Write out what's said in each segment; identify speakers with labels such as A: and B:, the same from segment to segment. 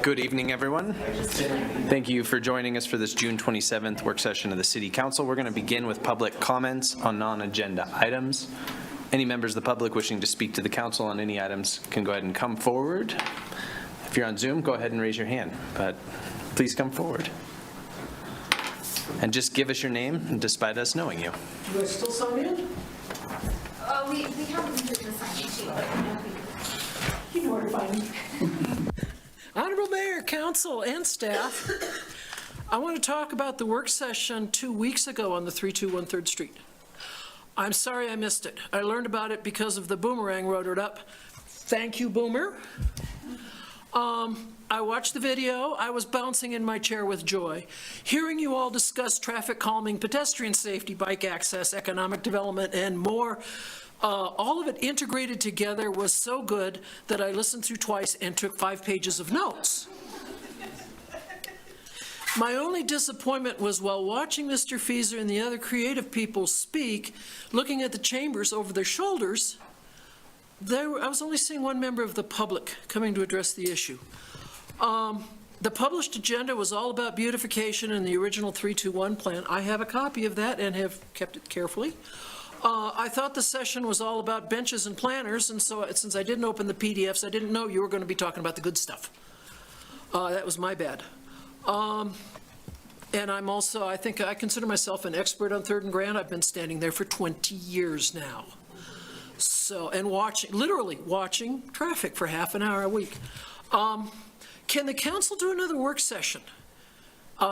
A: Good evening, everyone. Thank you for joining us for this June 27th work session of the City Council. We're going to begin with public comments on non-agenda items. Any members of the public wishing to speak to the council on any items can go ahead and come forward. If you're on Zoom, go ahead and raise your hand, but please come forward. And just give us your name despite us knowing you.
B: Do I still sign in?
C: We haven't hit the sign-in sheet, but
B: You know where to find me.
D: Honorable Mayor, Council, and staff, I want to talk about the work session 2 weeks ago on the 321 3rd Street. I'm sorry I missed it. I learned about it because of the Boomerang wrote it up. Thank you, Boomer. I watched the video. I was bouncing in my chair with joy. Hearing you all discuss traffic calming, pedestrian safety, bike access, economic development, and more, all of it integrated together was so good that I listened through twice and took 5 pages of notes. My only disappointment was while watching Mr. Fieser and the other creative people speak, looking at the chambers over their shoulders, I was only seeing one member of the public coming to address the issue. The published agenda was all about beautification in the original 321 plan. I have a copy of that and have kept it carefully. I thought the session was all about benches and planners, and so since I didn't open the PDFs, I didn't know you were going to be talking about the good stuff. That was my bad. And I'm also, I think I consider myself an expert on 3rd and Grand. I've been standing there for 20 years now. So, and literally watching traffic for half an hour a week. Can the council do another work session?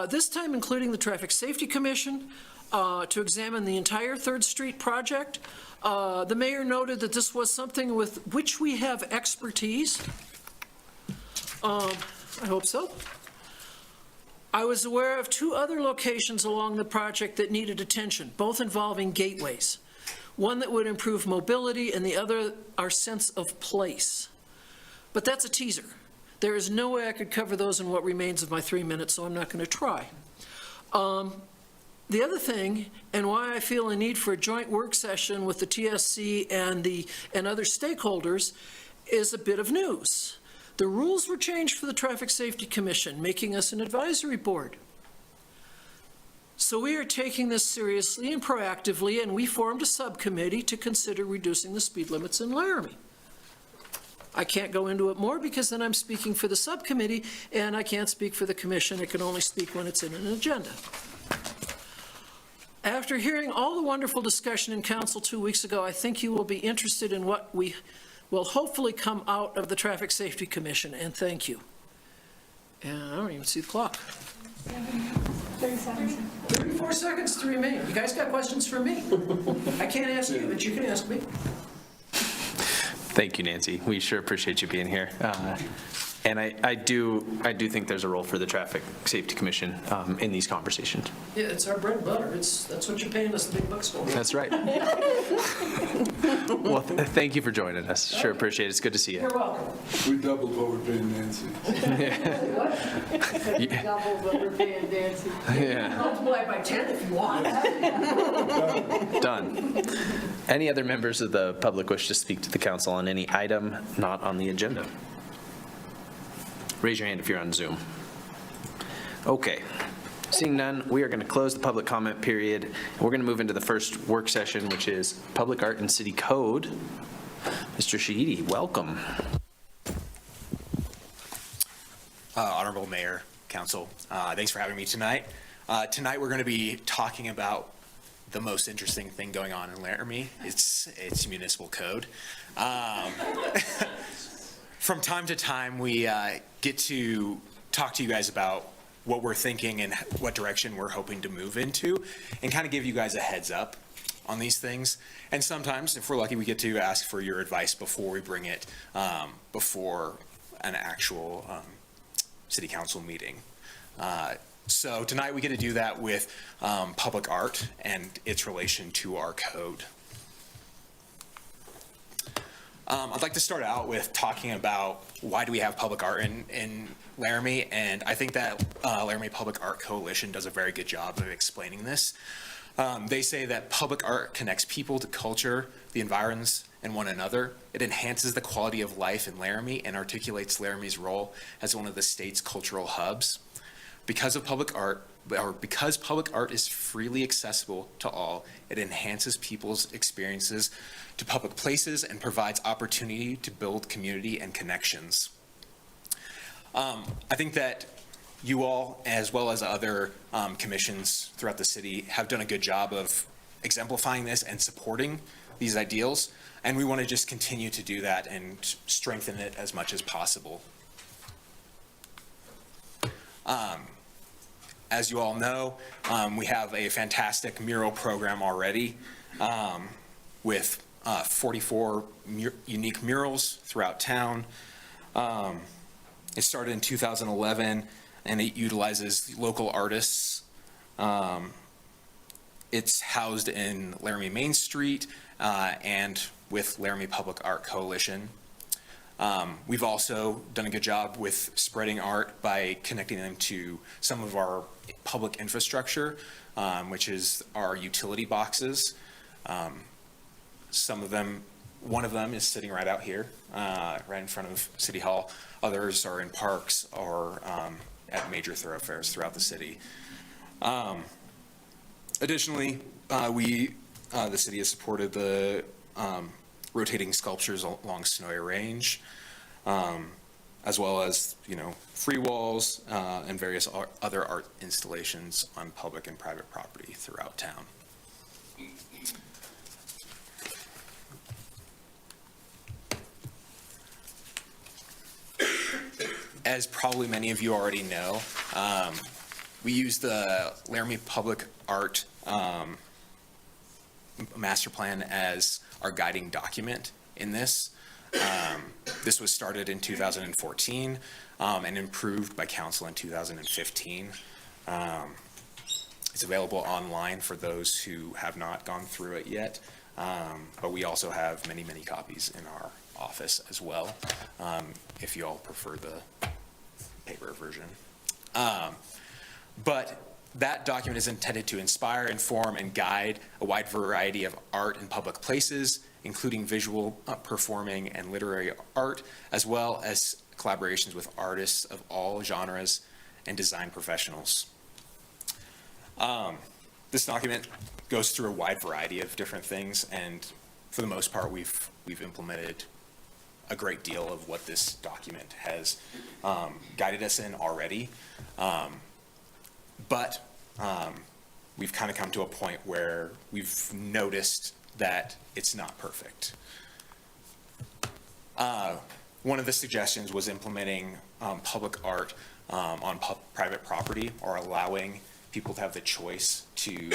D: This time including the Traffic Safety Commission, to examine the entire 3rd Street project. The mayor noted that this was something with which we have expertise. I hope so. I was aware of 2 other locations along the project that needed attention, both involving gateways. One that would improve mobility and the other our sense of place. But that's a teaser. There is no way I could cover those in what remains of my 3 minutes, so I'm not going to try. The other thing, and why I feel a need for a joint work session with the TSC and other stakeholders, is a bit of news. The rules were changed for the Traffic Safety Commission, making us an advisory board. So we are taking this seriously and proactively, and we formed a subcommittee to consider reducing the speed limits in Laramie. I can't go into it more because then I'm speaking for the subcommittee, and I can't speak for the commission. I can only speak when it's in an agenda. After hearing all the wonderful discussion in council 2 weeks ago, I think you will be interested in what will hopefully come out of the Traffic Safety Commission, and thank you. And I don't even see the clock. 34 seconds to remain. You guys got questions for me? I can't ask you, but you can ask me.
A: Thank you, Nancy. We sure appreciate you being here. And I do think there's a role for the Traffic Safety Commission in these conversations.
D: Yeah, it's our bread and butter. That's what you're paying us the big bucks for.
A: That's right. Well, thank you for joining us. Sure appreciate it. It's good to see you.
D: You're welcome.
E: We doubled what we're paying Nancy.
B: Double what we're paying Nancy.
A: Yeah.
B: Multiply by 10 if you want.
A: Done. Any other members of the public wish to speak to the council on any item not on the agenda? Raise your hand if you're on Zoom. Okay. Seeing none, we are going to close the public comment period. We're going to move into the first work session, which is Public Art and City Code. Mr. Shahidi, welcome.
F: Honorable Mayor, Council, thanks for having me tonight. Tonight we're going to be talking about the most interesting thing going on in Laramie. It's municipal code. From time to time, we get to talk to you guys about what we're thinking and what direction we're hoping to move into, and kind of give you guys a heads up on these things. And sometimes, if we're lucky, we get to ask for your advice before we bring it before an actual city council meeting. So tonight we get to do that with public art and its relation to our code. I'd like to start out with talking about why do we have public art in Laramie, and I think that Laramie Public Art Coalition does a very good job of explaining this. They say that public art connects people to culture, the environs, and one another. It enhances the quality of life in Laramie and articulates Laramie's role as one of the state's cultural hubs. Because public art is freely accessible to all, it enhances people's experiences to public places and provides opportunity to build community and connections. I think that you all, as well as other commissions throughout the city, have done a good job of exemplifying this and supporting these ideals, and we want to just continue to do that and strengthen it as much as possible. As you all know, we have a fantastic mural program already with 44 unique murals throughout town. It started in 2011, and it utilizes local artists. It's housed in Laramie Main Street and with Laramie Public Art Coalition. We've also done a good job with spreading art by connecting them to some of our public infrastructure, which is our utility boxes. One of them is sitting right out here, right in front of City Hall. Others are in parks or at major thoroughfares throughout the city. Additionally, the city has supported the rotating sculptures along Snowy Range, as well as, free walls and various other art installations on public and private property throughout town. As probably many of you already know, we use the Laramie Public Art Master Plan as our guiding document in this. This was started in 2014 and improved by council in 2015. It's available online for those who have not gone through it yet, but we also have many, many copies in our office as well, if you all prefer the paper version. But that document is intended to inspire, inform, and guide a wide variety of art in public places, including visual, performing, and literary art, as well as collaborations with artists of all genres and design professionals. This document goes through a wide variety of different things, and for the most part, we've implemented a great deal of what this document has guided us in already. But we've kind of come to a point where we've noticed that it's not perfect. One of the suggestions was implementing public art on private property, or allowing people to have the choice to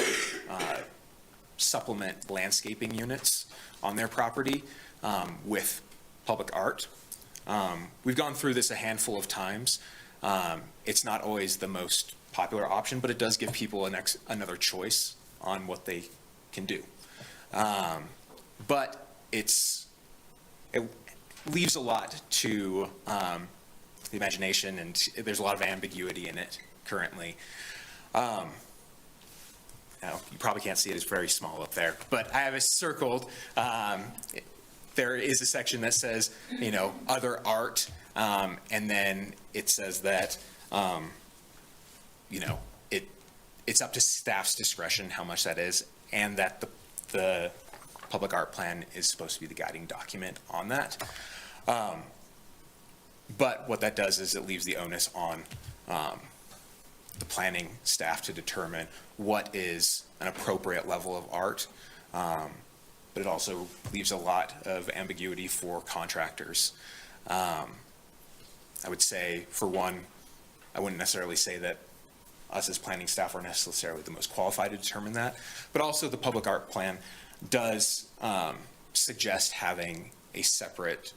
F: supplement landscaping units on their property with public art. We've gone through this a handful of times. It's not always the most popular option, but it does give people another choice on what they can do. But it leaves a lot to the imagination, and there's a lot of ambiguity in it currently. Now, you probably can't see it, it's very small up there, but I have it circled. There is a section that says, other art, and then it says that, it's up to staff's discretion how much that is, and that the public art plan is supposed to be the guiding document on that. But what that does is it leaves the onus on the planning staff to determine what is an appropriate level of art. But it also leaves a lot of ambiguity for contractors. I would say, for one, I wouldn't necessarily say that us as planning staff are necessarily the most qualified to determine that, but also the public art plan does suggest having a separate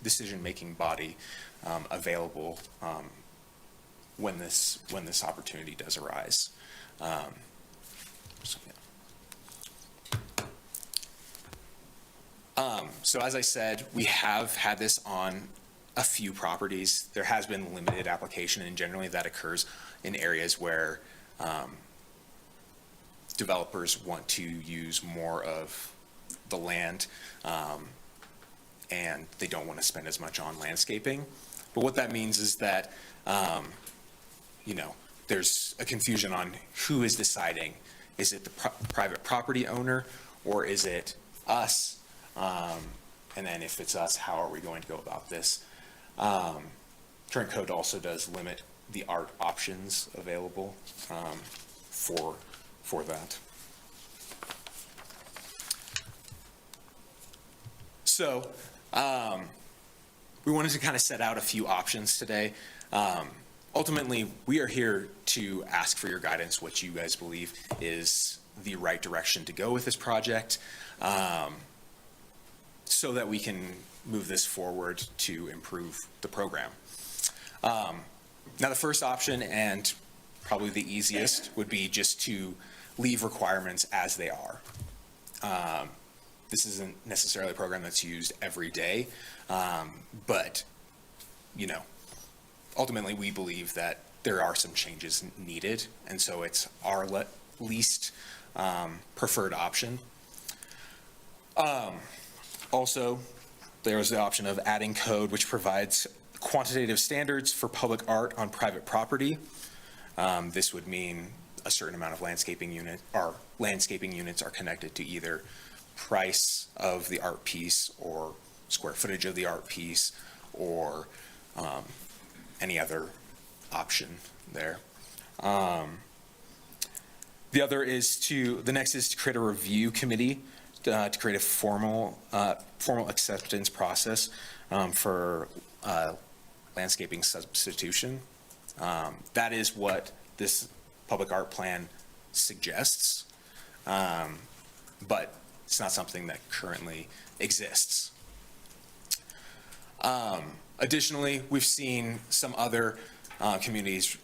F: decision-making body available when this opportunity does arise. So as I said, we have had this on a few properties. There has been limited application, and generally that occurs in areas where developers want to use more of the land, and they don't want to spend as much on landscaping. But what that means is that, there's a confusion on who is deciding. Is it the private property owner, or is it us? And then if it's us, how are we going to go about this? Current code also does limit the art options available for that. So we wanted to kind of set out a few options today. Ultimately, we are here to ask for your guidance, what you guys believe is the right direction to go with this project, so that we can move this forward to improve the program. Now, the first option, and probably the easiest, would be just to leave requirements as they are. This isn't necessarily a program that's used every day, but, ultimately, we believe that there are some changes needed, and so it's our least preferred option. Also, there's the option of adding code which provides quantitative standards for public art on private property. This would mean a certain amount of landscaping units are connected to either price of the art piece or square footage of the art piece or any other option there. The next is to create a review committee to create a formal acceptance process for landscaping substitution. That is what this public art plan suggests, but it's not something that currently exists. Additionally, we've seen some other communities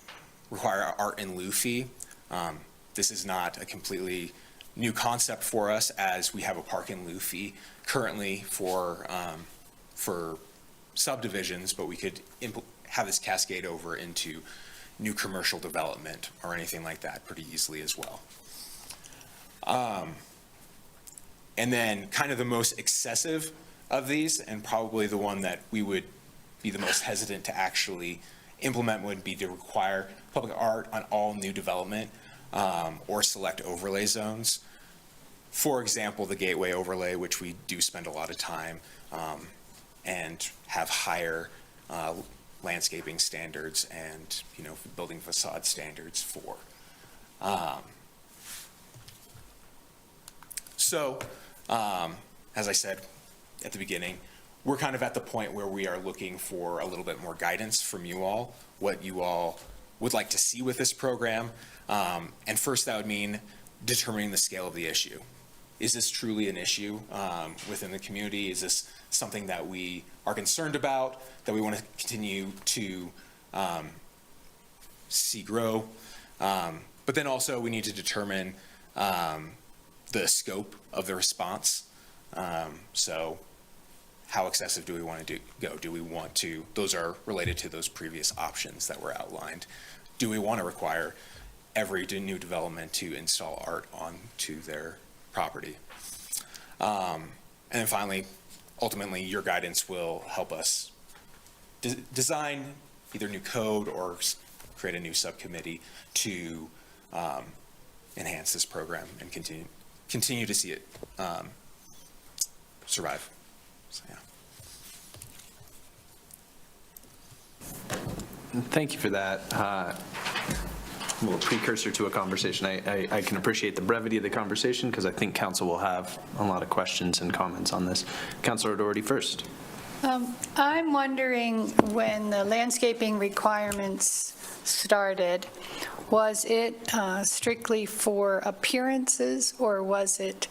F: require art in lieu fee. This is not a completely new concept for us, as we have a park in lieu fee currently for subdivisions, but we could have this cascade over into new commercial development or anything like that pretty easily as well. And then kind of the most excessive of these, and probably the one that we would be the most hesitant to actually implement, would be to require public art on all new development or select overlay zones. For example, the gateway overlay, which we do spend a lot of time and have higher landscaping standards and building facade standards for. So, as I said at the beginning, we're kind of at the point where we are looking for a little bit more guidance from you all, what you all would like to see with this program. And first, that would mean determining the scale of the issue. Is this truly an issue within the community? Is this something that we are concerned about, that we want to continue to see grow? But then also we need to determine the scope of the response. So how excessive do we want to go? Do we want to, those are related to those previous options that were outlined. Do we want to require every new development to install art onto their property? And then finally, ultimately, your guidance will help us design either new code or create a new subcommittee to enhance this program and continue to see it survive. So, yeah.
A: Thank you for that. A little precursor to a conversation. I can appreciate the brevity of the conversation because I think council will have a lot of questions and comments on this. Councilor Doherty first.
G: I'm wondering, when the landscaping requirements started, was it strictly for appearances, or was it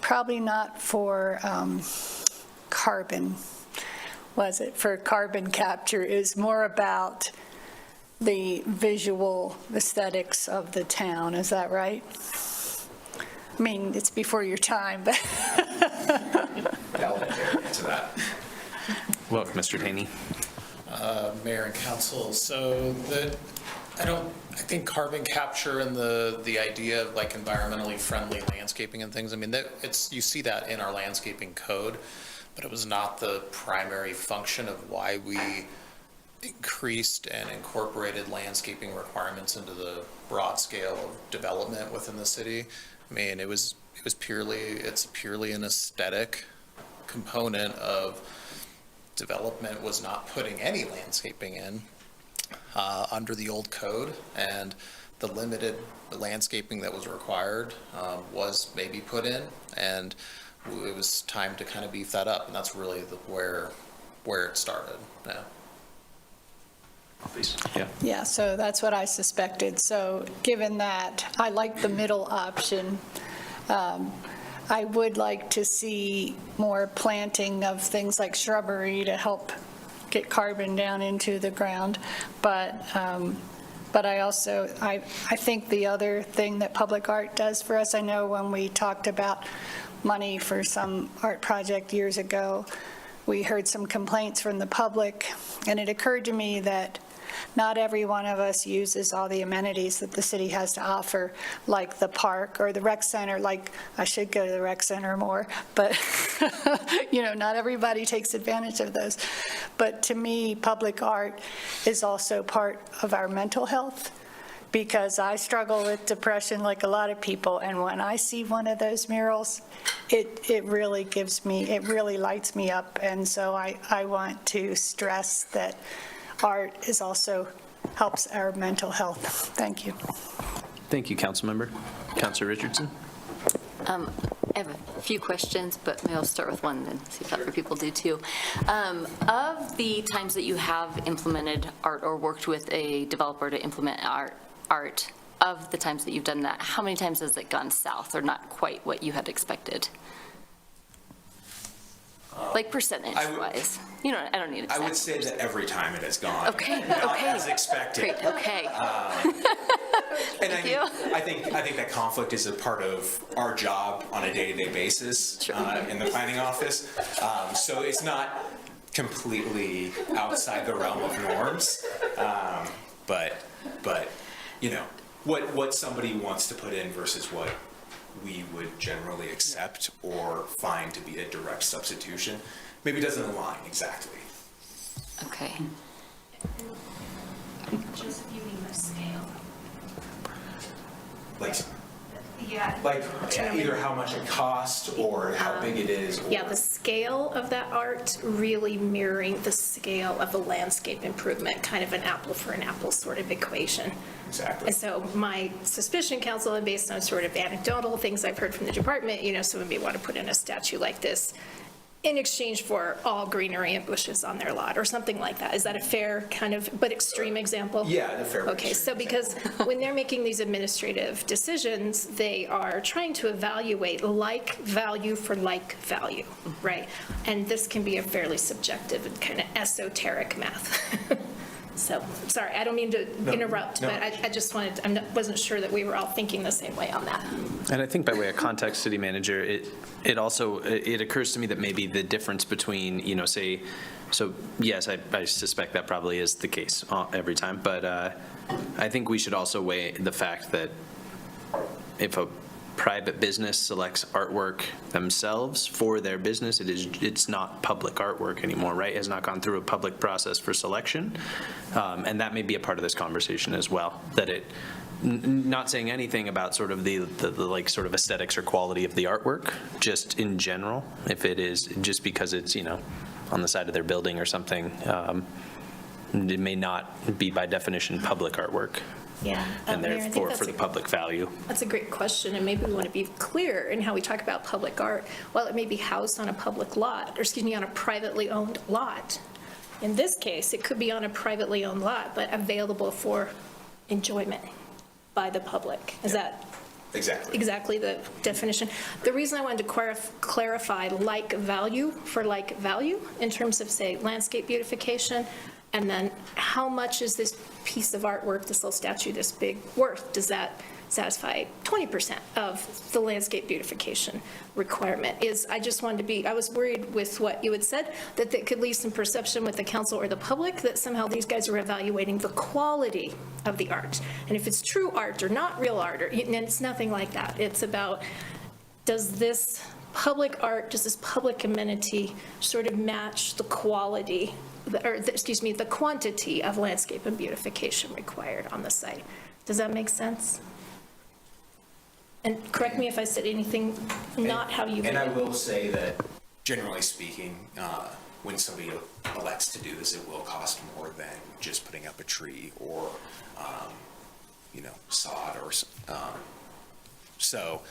G: probably not for carbon? Was it for carbon capture? Is more about the visual aesthetics of the town, is that right? I mean, it's before your time, but.
F: I'll answer that.
A: Welcome, Mr. Taney.
H: Mayor and council. So I think carbon capture and the idea of like environmentally friendly landscaping and things, I mean, you see that in our landscaping code, but it was not the primary function of why we increased and incorporated landscaping requirements into the broad scale of development within the city. I mean, it's purely an aesthetic component of development, was not putting any landscaping in under the old code, and the limited landscaping that was required was maybe put in, and it was time to kind of beef that up, and that's really where it started. Yeah.
A: Please. Yeah.
G: Yeah, so that's what I suspected. So given that, I like the middle option. I would like to see more planting of things like shrubbery to help get carbon down into the ground. But I think the other thing that public art does for us, I know when we talked about money for some art project years ago, we heard some complaints from the public, and it occurred to me that not every one of us uses all the amenities that the city has to offer, like the park or the rec center. Like, I should go to the rec center more, but not everybody takes advantage of those. But to me, public art is also part of our mental health, because I struggle with depression like a lot of people, and when I see one of those murals, it really lights me up. And so I want to stress that art is also helps our mental health. Thank you.
A: Thank you, Councilmember. Councilor Richardson?
I: I have a few questions, but maybe I'll start with one and see if other people do too. Of the times that you have implemented art or worked with a developer to implement art, of the times that you've done that, how many times has it gone south or not quite what you had expected? Like percentage-wise? I don't need exact
F: I would say that every time it has gone.
I: Okay,
F: not
I: okay.
F: as expected.
I: Great, okay.
F: And
I: Thank you.
F: I think that conflict is a part of our job on a day-to-day basis
I: Sure.
F: In the planning office. So it's not completely outside the realm of norms. But what somebody wants to put in versus what we would generally accept or find to be a direct substitution maybe doesn't align exactly.
I: Okay.
C: Just viewing the scale.
F: Like either how much it costs or how big it is. Or,
J: Yeah, the scale of that art really mirroring the scale of the landscape improvement, kind of an apple for an apple sort of equation.
F: Exactly.
J: And so my suspicion, Council, and based on sort of anecdotal things I've heard from the department, someone may want to put in a statue like this in exchange for all greenery and bushes on their lot, or something like that. Is that a fair kind of, but extreme example?
F: Yeah, the fair.
J: Okay, so because when they're making these administrative decisions, they are trying to evaluate like value for like value, right? And this can be a fairly subjective and kind of esoteric math. So, sorry, I don't mean to interrupt, but I just wasn't sure that we were all thinking the same way on that.
A: And I think by way of context, City Manager, it also occurs to me that maybe the difference between, so yes, I suspect that probably is the case every time, but I think we should also weigh the fact that if a private business selects artwork themselves for their business, it's not public artwork anymore, right? It has not gone through a public process for selection, and that may be a part of this conversation as well. That not saying anything about sort of the like sort of aesthetics or quality of the artwork, just in general, if it is just because it's on the side of their building or something, it may not be by definition public artwork.
J: Yeah.
A: And
J: Mayor, I think
A: therefore
J: that's
A: for the public value.
J: That's a great question, and maybe we want to be clear in how we talk about public art. While it may be housed on a public lot, on a privately owned lot, in this case, it could be on a privately owned lot, but available for enjoyment by the public. Is that exactly the definition? The reason I wanted to clarify like value for like value in terms of, say, landscape beautification, And then how much is this piece of artwork, this little statue this big, worth? Does that satisfy 20% of the landscape beautification requirement? I just wanted to be, I was worried with what you had said, that that could leave some perception with the council or the public that somehow these guys are evaluating the quality of the art. And if it's true art or not real art, and it's nothing like that. It's about, does this public art, does this public amenity sort of match the quality, the quantity of landscape and beautification required on the site? Does that make sense? And correct me if I said anything not how you meant.
F: And I will say that, generally speaking, when somebody elects to do this, it will cost more than just putting up a tree or, sod or, so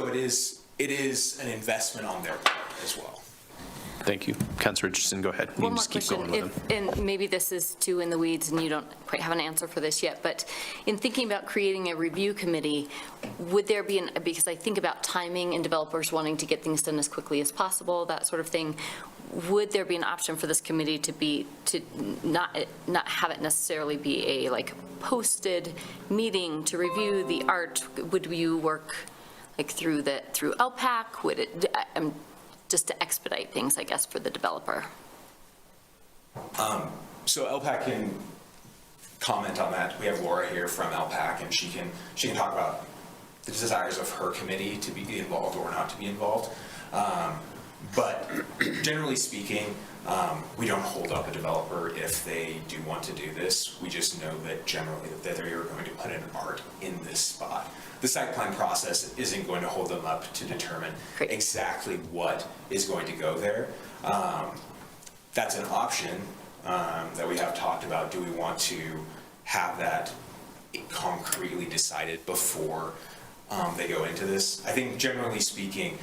F: it is an investment on their part as well.
A: Thank you. Councilor Richardson, go ahead. You
I: One
A: can
I: more
A: just keep going
I: question,
A: with them.
I: and maybe this is too in the weeds and you don't quite have an answer for this yet, but in thinking about creating a review committee, would there be because I think about timing and developers wanting to get things done as quickly as possible, that sort of thing, would there be an option for this committee to not have it necessarily be a posted meeting to review the art? Would you work through LPAC? Would it, just to expedite things, I guess, for the developer?
F: So LPAC can comment on that. We have Laura here from LPAC, and she can talk about the desires of her committee to be involved or not to be involved. But generally speaking, we don't hold up a developer if they do want to do this. We just know that generally that they are going to put an art in this spot. The site plan process isn't going to hold them up to determine exactly what is going to go there. That's an option that we have talked about. Do we want to have that concretely decided before they go into this? I think generally speaking,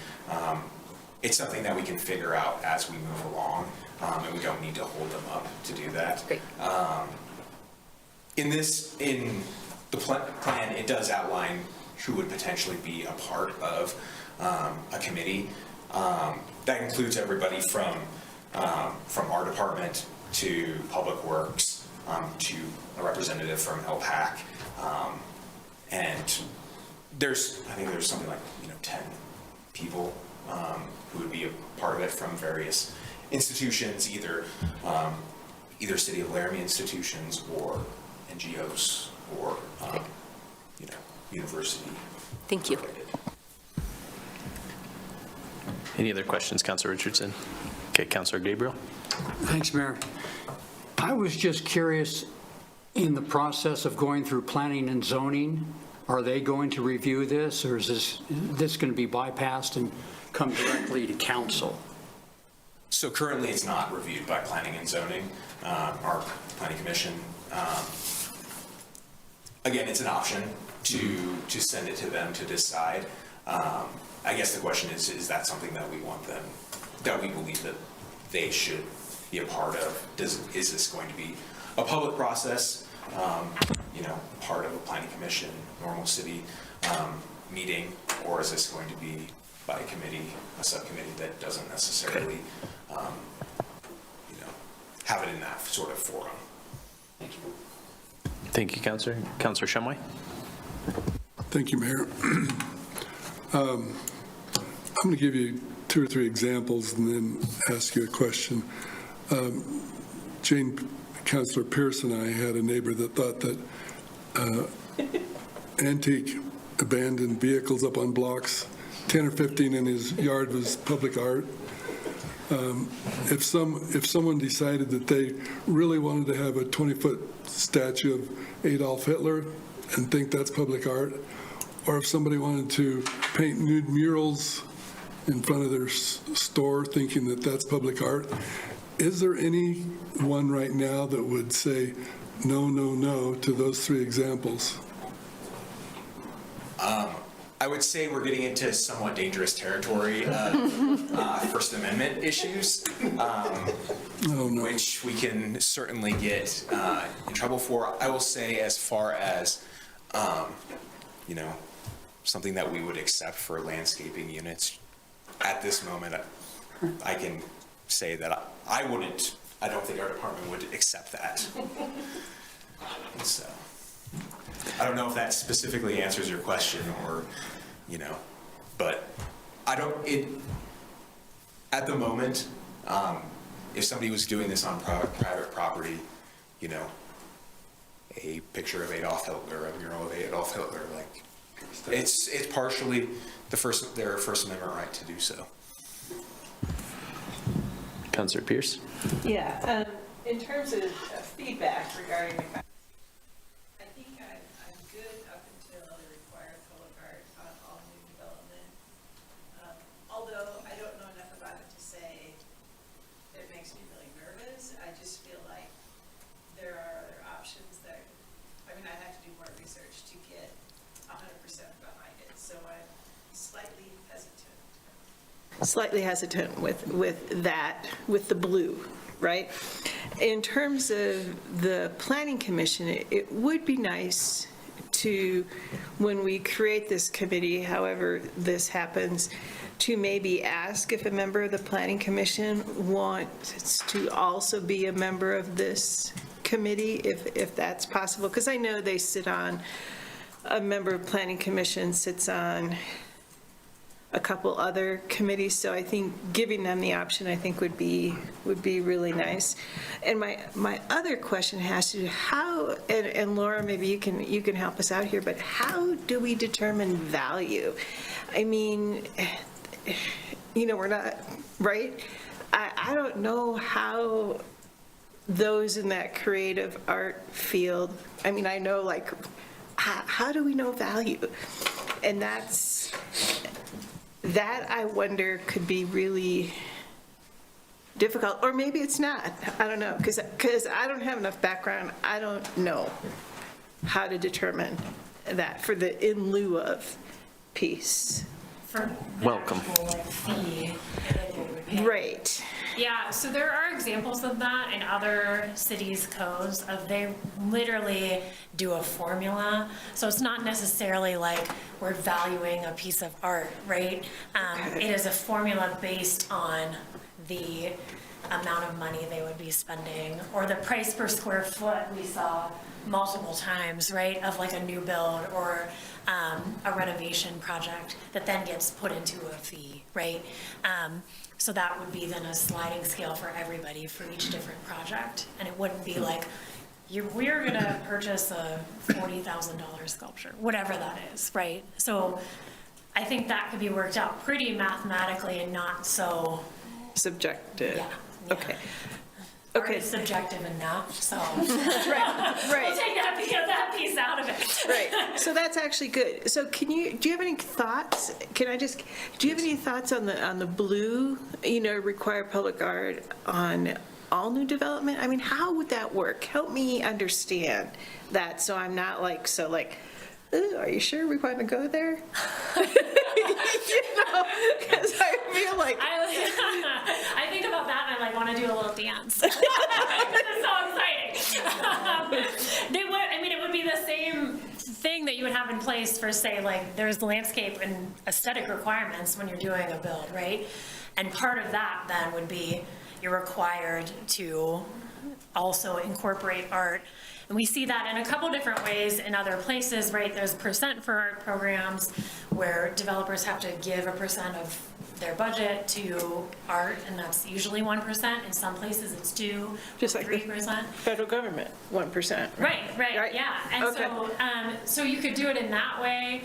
F: it's something that we can figure out as we move along, and we don't need to hold them up to do that.
I: Great.
F: In the plan, it does outline who would potentially be a part of a committee. That includes everybody from our department to Public Works to a representative from LPAC, and I think there's something like 10 people who would be a part of it from various institutions, either City of Laramie institutions or NGOs or university.
I: Thank you.
A: Any other questions, Councilor Richardson? Okay, Councilor Gabriel.
K: Thanks, Mayor. I was just curious, in the process of going through planning and zoning, are they going to review this, or is this going to be bypassed and come directly to council?
F: So currently it's not reviewed by planning and zoning, our planning commission. Again, it's an option to send it to them to decide. I guess the question is that something that we want them, that we believe that they should be a part of? Is this going to be a public process, part of a planning commission, normal city meeting, or is this going to be by a committee, a subcommittee that doesn't necessarily, have it in that sort of forum? Thank you.
A: Thank you, Councilor. Councilor Shumway.
E: Thank you, Mayor. I'm going to give you 2 or 3 examples and then ask you a question. Councilor Pierce and I had a neighbor that thought that antique abandoned vehicles up on blocks, 10 or 15 in his yard, was public art. If someone decided that they really wanted to have a 20-foot statue of Adolf Hitler and think that's public art, or if somebody wanted to paint nude murals in front of their store thinking that that's public art, is there anyone right now that would say no, no, no to those 3 examples?
F: I would say we're getting into somewhat dangerous territory of First Amendment issues, which we can certainly get in trouble for. I will say, as far as, something that we would accept for landscaping units, at this moment, I can say that I wouldn't I don't think our department would accept that. And so, I don't know if that specifically answers your question or, but at the moment, if somebody was doing this on private property, a picture of Adolf Hitler, a mural of Adolf Hitler, like, it's partially their First Amendment right to do so.
A: Councillor Pierce?
B: Yeah, in terms of feedback regarding the fact, I think I'm good up until the required public art on all new development. Although I don't know enough about it to say it makes me really nervous. I just feel like there are other options that, I have to do more research to get 100% behind it. So I'm slightly hesitant with that, with the blue, right? In terms of the Planning Commission, it would be nice to, when we create this committee, however this happens, to maybe ask if a member of the Planning Commission wants to also be a member of this committee, if that's possible. Because I know they sit on, a member of Planning Commission sits on a couple other committees, so I think giving them the option, I think, would be really nice. And my other question has to do how, and Laura, maybe you can help us out here, but how do we determine value? We're not, right? I don't know how those in that creative art field, I know, like, how do we know value? And that I wonder could be really difficult, or maybe it's not. I don't know, because I don't have enough background. I don't know how to determine that for the in lieu of piece.
C: For the
A: Welcome.
C: actual, fee that they would pay.
J: Right.
C: Yeah, so there are examples of that in other cities' codes of they literally do a formula. So it's not necessarily like we're valuing a piece of art, right? It is a formula based on the amount of money they would be spending or the price per square foot we saw multiple times, right, of like a new build or a renovation project that then gets put into a fee, right? So that would be then a sliding scale for everybody for each different project. And it wouldn't be like, we're gonna purchase a $40,000 sculpture, whatever that is, right? So I think that could be worked out pretty mathematically and not so,
J: Subjective.
C: yeah.
J: Okay.
C: Art
J: Okay.
C: is subjective enough, so.
J: Right.
C: We'll take that piece out of it.
J: Right, so that's actually good. So do you have any thoughts? Do you have any thoughts on the blue, required public art on all new development? How would that work? Help me understand that so I'm not ooh, are you sure we want to go there? Because I feel like.
C: I think about that and I want to do a little dance. This is so exciting. It would be the same thing that you would have in place for, say, like, there's landscape and aesthetic requirements when you're doing a build, right? And part of that then would be you're required to also incorporate art. And we see that in a couple different ways in other places, right? There's % for art programs where developers have to give a % of their budget to art, and that's usually 1%. In some places it's 2%,
J: Just like
C: 3%.
J: Federal government, 1%.
C: Right, yeah. And
J: Okay.
C: so you could do it in that way.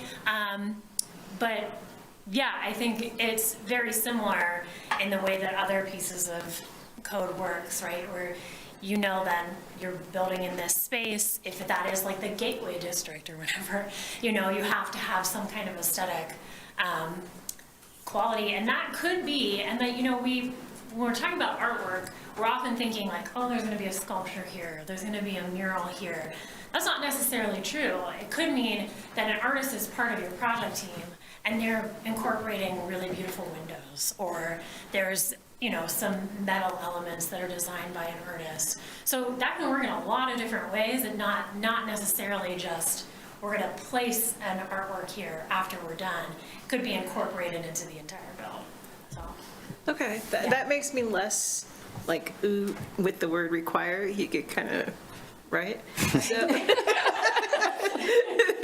C: But yeah, I think it's very similar in the way that other pieces of code works, right? Where then you're building in this space, if that is like the gateway district or whatever, you have to have some kind of aesthetic quality, and that could be, and that, when we're talking about artwork, we're often thinking like, oh, there's gonna be a sculpture here, there's gonna be a mural here. That's not necessarily true. It could mean that an artist is part of your project team, and they're incorporating really beautiful windows, or there's some metal elements that are designed by an artist. So that can work in a lot of different ways, and not necessarily just, we're gonna place an artwork here after we're done. It could be incorporated into the entire build, so.
J: Okay, that makes me less
B: like, ooh, with the word require, you get kind of, right? So,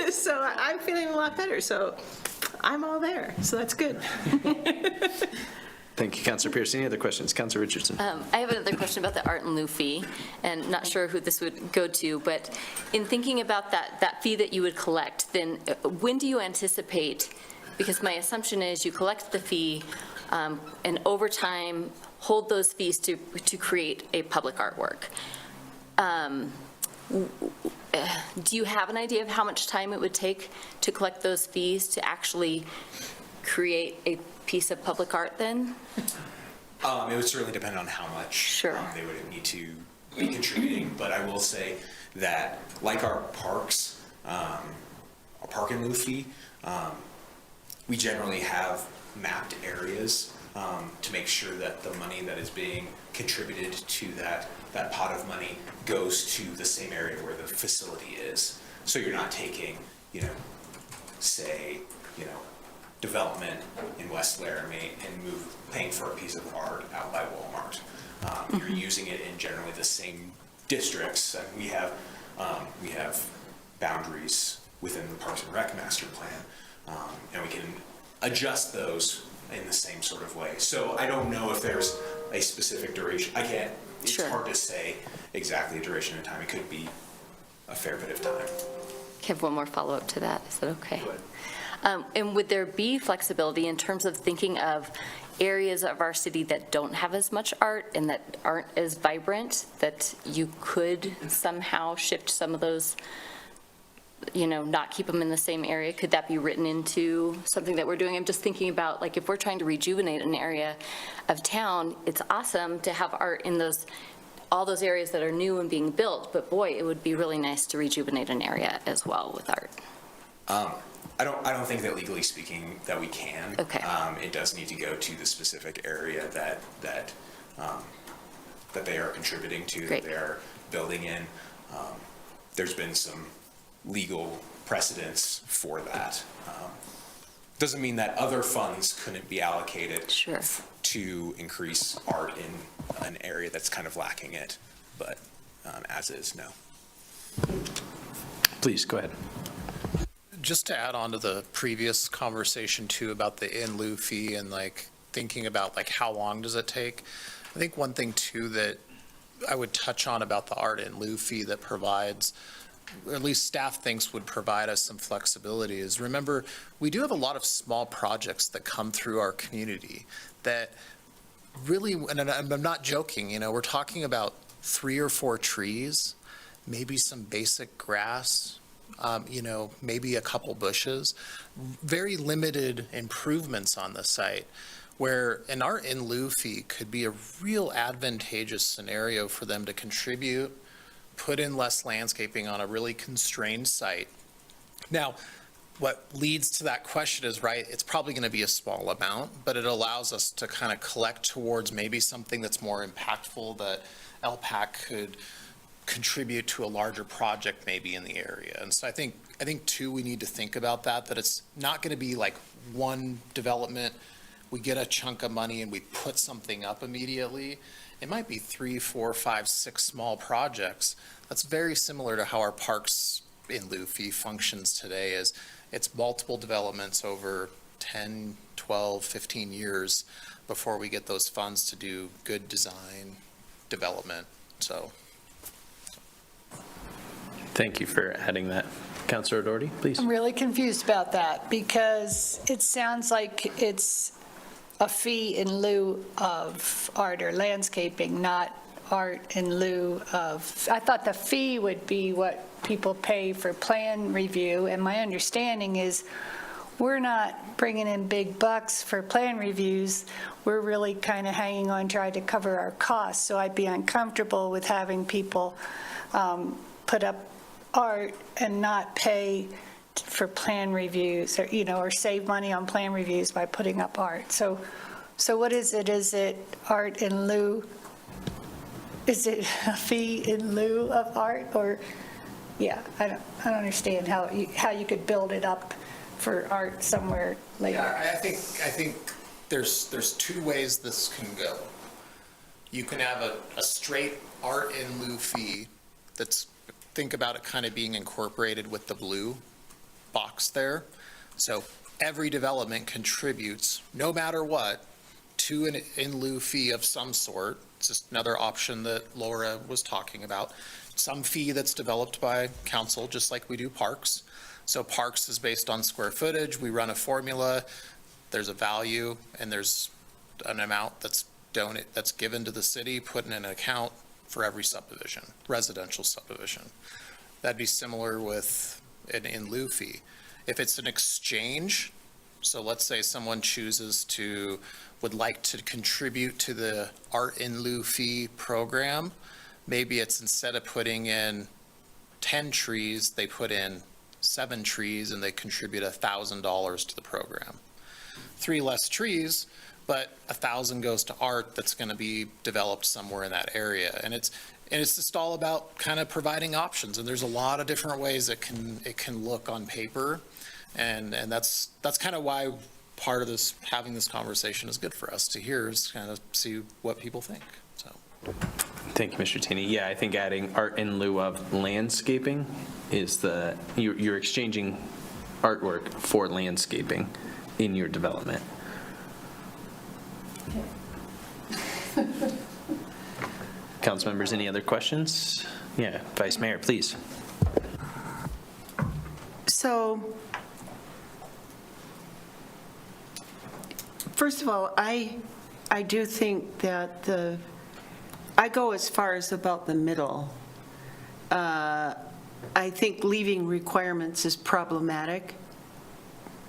B: so I'm feeling a lot better, so I'm all there, so that's good.
A: Thank you, Councilor Pierce. Any other questions? Councilor Richardson.
I: I have another question about the art in lieu fee, and not sure who this would go to, but in thinking about that fee that you would collect, then when do you anticipate, because my assumption is you collect the fee, and over time, hold those fees to create a public artwork. Do you have an idea of how much time it would take to collect those fees to actually create a piece of public art then?
F: It would certainly depend on how much
I: Sure.
F: They would need to be contributing, but I will say that, like our parks, our park in lieu fee, we generally have mapped areas to make sure that the money that is being contributed to that pot of money goes to the same area where the facility is. So you're not taking, development in West Laramie and paying for a piece of art out by Walmart. You're using it in generally the same districts, and we have boundaries within the Parks and Rec Master Plan, and we can adjust those in the same sort of way. So I don't know if there's a specific duration. It's
I: Sure.
F: hard to say exactly the duration of time. It could be a fair bit of time.
I: I have one more follow-up to that. Is that okay?
F: Go ahead.
I: And would there be flexibility in terms of thinking of areas of our city that don't have as much art and that aren't as vibrant, that you could somehow shift some of those, not keep them in the same area? Could that be written into something that we're doing? I'm just thinking about, like, if we're trying to rejuvenate an area of town, it's awesome to have art in all those areas that are new and being built, but boy, it would be really nice to rejuvenate an area as well with art.
F: I don't think that legally speaking that we can.
I: Okay.
F: It does need to go to the specific area that they are contributing to,
I: Great.
F: that they are building in. There's been some legal precedents for that. Doesn't mean that other funds couldn't be allocated
I: Sure.
F: to increase art in an area that's kind of lacking it, but as is, no.
A: Please, go ahead.
H: Just to add on to the previous conversation too about the in lieu fee and thinking about how long does it take? I think one thing too that I would touch on about the art in lieu fee that provides, or at least staff thinks would provide us some flexibility, is remember, we do have a lot of small projects that come through our community that really, and I'm not joking, we're talking about 3 or 4 trees, maybe some basic grass, maybe a couple bushes, very limited improvements on the site, where an art in lieu fee could be a real advantageous scenario for them to contribute, put in less landscaping on a really constrained site. Now, what leads to that question is, right, it's probably going to be a small amount, but it allows us to kind of collect towards maybe something that's more impactful that LPAC could contribute to a larger project maybe in the area. And so I think too, we need to think about that it's not going to be like one development, we get a chunk of money and we put something up immediately. It might be 3, 4, 5, 6 small projects. That's very similar to how our parks in lieu fee functions today, is it's multiple developments over 10, 12, 15 years before we get those funds to do good design development. So.
A: Thank you for adding that. Councilor Doherty, please.
G: I'm really confused about that because it sounds like it's a fee in lieu of art or landscaping, not art in lieu of, I thought the fee would be what people pay for plan review, and my understanding is we're not bringing in big bucks for plan reviews. We're really kind of hanging on, trying to cover our costs, so I'd be uncomfortable with having people put up art and not pay for plan reviews, or, or save money on plan reviews by putting up art. So what is it? Is it art in lieu? Is it a fee in lieu of art? Or, yeah, I don't understand how you could build it up for art somewhere later.
H: Yeah, I think there's 2 ways this can go. You can have a straight art in lieu fee that's, think about it kind of being incorporated with the blue box there. So every development contributes, no matter what, to an in lieu fee of some sort. It's just another option that Laura was talking about. Some fee that's developed by council, just like we do parks. So parks is based on square footage. We run a formula. There's a value, and there's an amount that's given to the city, put in an account for every subdivision, residential subdivision. That'd be similar with an in lieu fee. If it's an exchange, so let's say someone would like to contribute to the art in lieu fee program, maybe it's instead of putting in 10 trees, they put in 7 trees and they contribute $1,000 to the program. 3 less trees, but 1,000 goes to art that's going to be developed somewhere in that area. And it's just all about kind of providing options. And there's a lot of different ways it can look on paper. And that's kind of why part of this, having this conversation is good for us to hear, is kind of see what people think. So.
A: Thank you, Mr. Taney. Yeah, I think adding art in lieu of landscaping is you're exchanging artwork for landscaping in your development. Council members, any other questions? Yeah, Vice Mayor, please.
B: So, first of all, I do think that I go as far as about the middle. I think leaving requirements is problematic,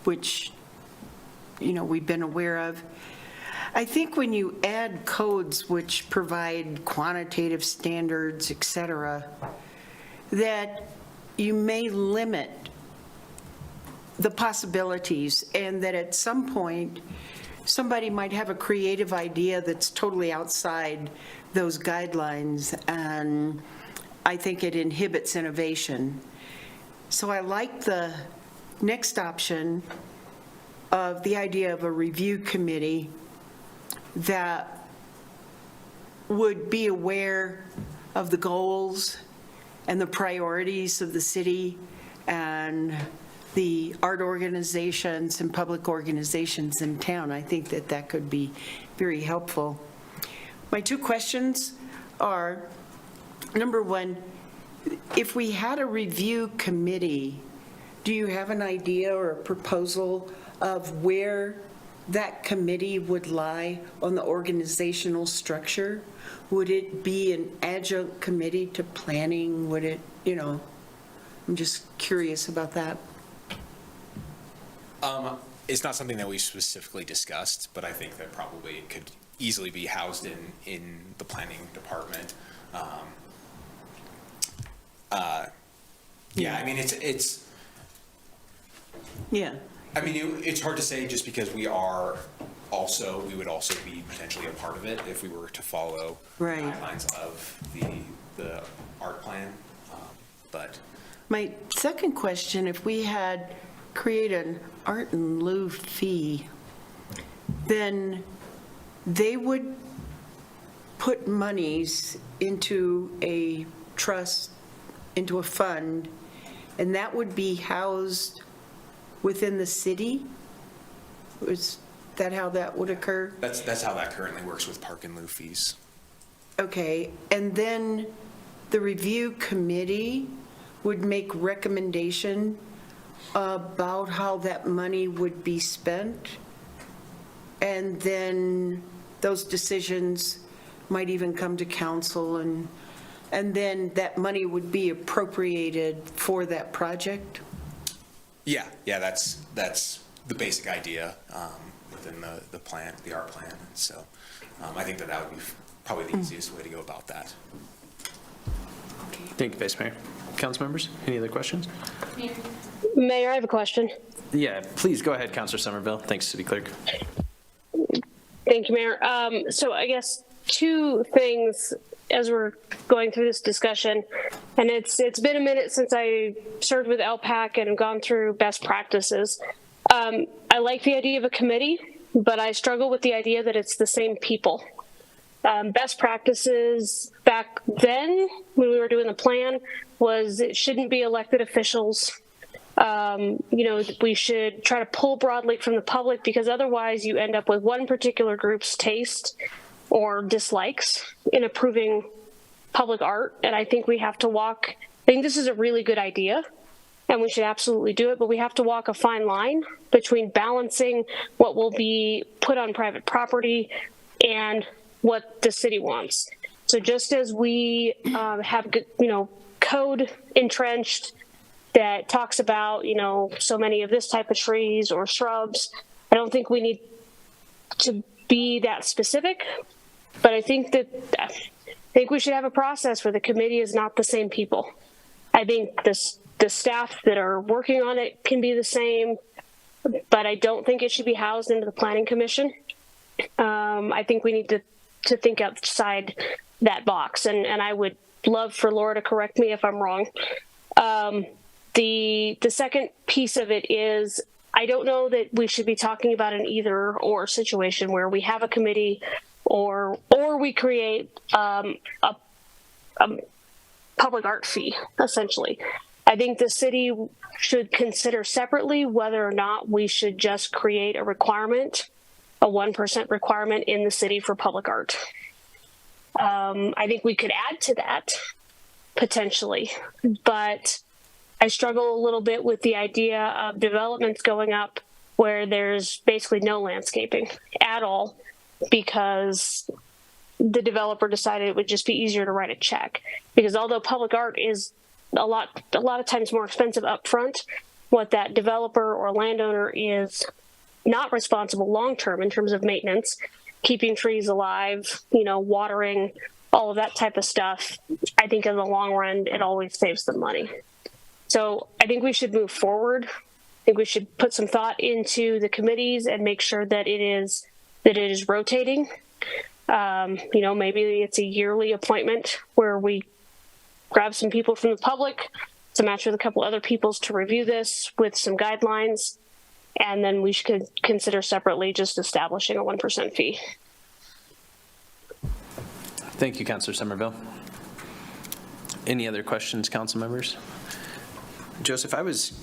B: which, we've been aware of. I think when you add codes which provide quantitative standards, et cetera, that you may limit the possibilities, and that at some point, somebody might have a creative idea that's totally outside those guidelines, and I think it inhibits innovation. So I like the next option of the idea of a review committee that would be aware of the goals and the priorities of the city and the art organizations and public organizations in town. I think that could be very helpful. My 2 questions are, number 1, if we had a review committee, do you have an idea or a proposal of where that committee would lie on the organizational structure? Would it be an adjunct committee to planning? Would it, I'm just curious about that.
F: It's not something that we specifically discussed, but I think that probably could easily be housed in the planning department. Yeah, I mean, it's.
B: Yeah.
F: I mean, it's hard to say just because we would also be potentially a part of it if we were to follow
B: Right.
F: guidelines of the art plan, but.
B: My second question, if we had created an art in lieu fee, then they would put monies into a trust, into a fund, and that would be housed within the city? Is that how that would occur?
F: That's how that currently works with park and lieu fees.
B: Okay, and then the review committee would make recommendation about how that money would be spent, and then those decisions might even come to council, and then that money would be appropriated for that project?
F: Yeah, that's the basic idea within the plan, the art plan. And so I think that would be probably the easiest way to go about that.
A: Thank you, Vice Mayor. Council members, any other questions?
L: Mayor, I have a question.
A: Yeah, please go ahead, Councilor Somerville. Thanks, City Clerk.
L: Thank you, Mayor. So I guess 2 things as we're going through this discussion, and it's been a minute since I served with LPAC and have gone through best practices. I like the idea of a committee, but I struggle with the idea that it's the same people. best practices back then when we were doing the plan was it shouldn't be elected officials. We should try to pull broadly from the public, because otherwise you end up with one particular group's taste or dislikes in approving public art. And I think we have to I think this is a really good idea and we should absolutely do it, but we have to walk a fine line between balancing what will be put on private property and what the city wants. So just as we have, code entrenched that talks about, so many of this type of trees or shrubs, I don't think we need to be that specific, but I think we should have a process where the committee is not the same people. I think the staff that are working on it can be the same, but I don't think it should be housed into the Planning Commission. I think we need to think outside that box, and I would love for Laura to correct me if I'm wrong. The second piece of it is, I don't know that we should be talking about an either or situation where we have a committee or we create a public art fee, essentially. I think the city should consider separately whether or not we should just create a requirement, a 1% requirement in the city for public art. I think we could add to that potentially, but I struggle a little bit with the idea of developments going up where there's basically no landscaping at all, because the developer decided it would just be easier to write a check. Because although public art is a lot of times more expensive up front, what that developer or landowner is not responsible long-term in terms of maintenance, keeping trees alive, watering, all of that type of stuff, I think in the long run, it always saves them money. So I think we should move forward. I think we should put some thought into the committees and make sure that it is rotating. Maybe it's a yearly appointment where we grab some people from the public to match with a couple other peoples to review this with some guidelines. And then we should consider separately just establishing a 1% fee.
A: Thank you, Councilor Somerville. Any other questions, council members? Joseph, I was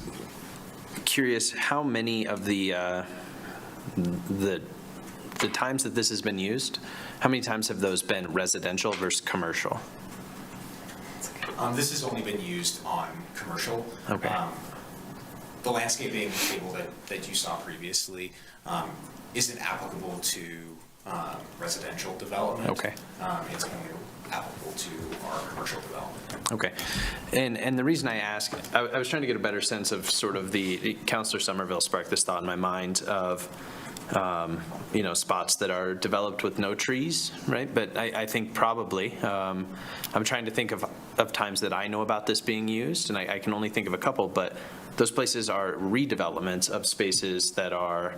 A: curious how many of the times that this has been used, how many times have those been residential versus commercial?
F: This has only been used on commercial.
A: Okay.
F: The landscaping table that you saw previously isn't applicable to residential development.
A: Okay.
F: It's only applicable to our commercial development.
A: Okay. And the reason I ask, I was trying to get a better sense of sort of Councilor Somerville sparked this thought in my mind of, spots that are developed with no trees, right? But I think probably, I'm trying to think of times that I know about this being used, and I can only think of a couple, but those places are redevelopments of spaces that are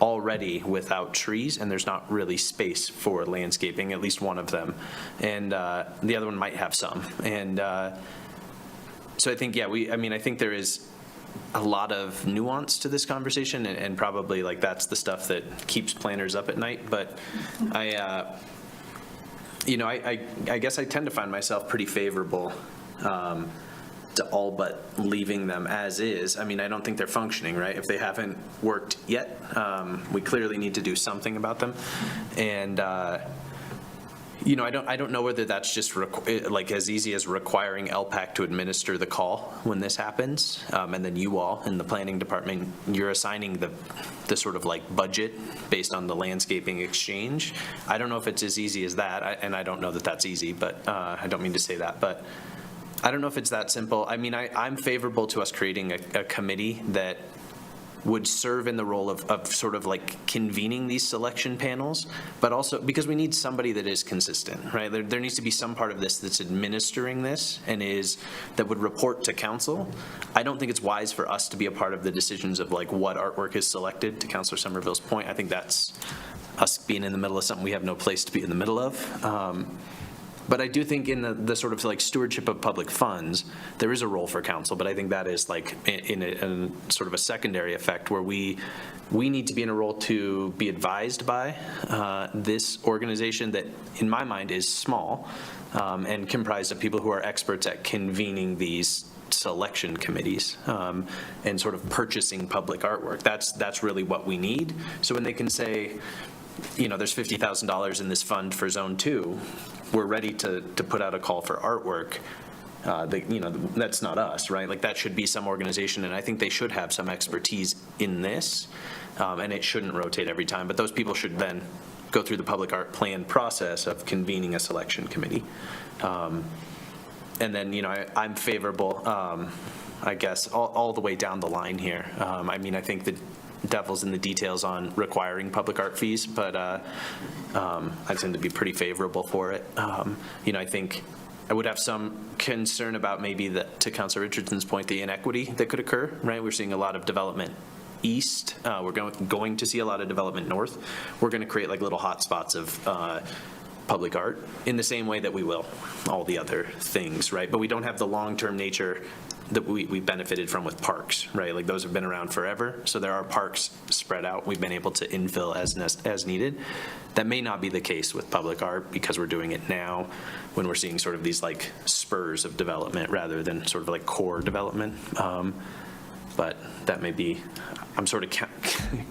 A: already without trees, and there's not really space for landscaping, at least one of them. And the other one might have some. And so I think, I think there is a lot of nuance to this conversation, and probably that's the stuff that keeps planners up at night. But I guess I tend to find myself pretty favorable to all but leaving them as is. I don't think they're functioning, right? If they haven't worked yet, we clearly need to do something about them. And I don't know whether that's just as easy as requiring LPAC to administer the call when this happens, and then you all in the planning department, you're assigning the sort of budget based on the landscaping exchange. I don't know if it's as easy as that, and I don't know that that's easy, but I don't mean to say that, but I don't know if it's that simple. I'm favorable to us creating a committee that would serve in the role of sort of convening these selection panels, but also because we need somebody that is consistent, right? There needs to be some part of this that's administering this and that would report to council. I don't think it's wise for us to be a part of the decisions of what artwork is selected, to Councilor Somerville's point. I think that's us being in the middle of something we have no place to be in the middle of. But I do think in the sort of like stewardship of public funds, there is a role for council, but I think that is like in a sort of a secondary effect where we need to be in a role to be advised by this organization that, in my mind, is small and comprised of people who are experts at convening these selection committees and sort of purchasing public artwork. That's really what we need. So when they can say, there's $50,000 in this fund for Zone 2, we're ready to put out a call for artwork. That's not us, right? Like that should be some organization, and I think they should have some expertise in this, and it shouldn't rotate every time. But those people should then go through the public art plan process of convening a selection committee. And then, I'm favorable, I guess, all the way down the line here. I think the devil's in the details on requiring public art fees, but I tend to be pretty favorable for it. I think I would have some concern about maybe, to Councilor Richardson's point, the inequity that could occur, right? We're seeing a lot of development east. We're going to see a lot of development north. We're going to create like little hot spots of public art in the same way that we will all the other things, right? But we don't have the long-term nature that we benefited from with parks, right? Like those have been around forever. So there are parks spread out. We've been able to infill as needed. That may not be the case with public art because we're doing it now when we're seeing sort of these like spurs of development rather than sort of like core development. But that may be, I'm sort of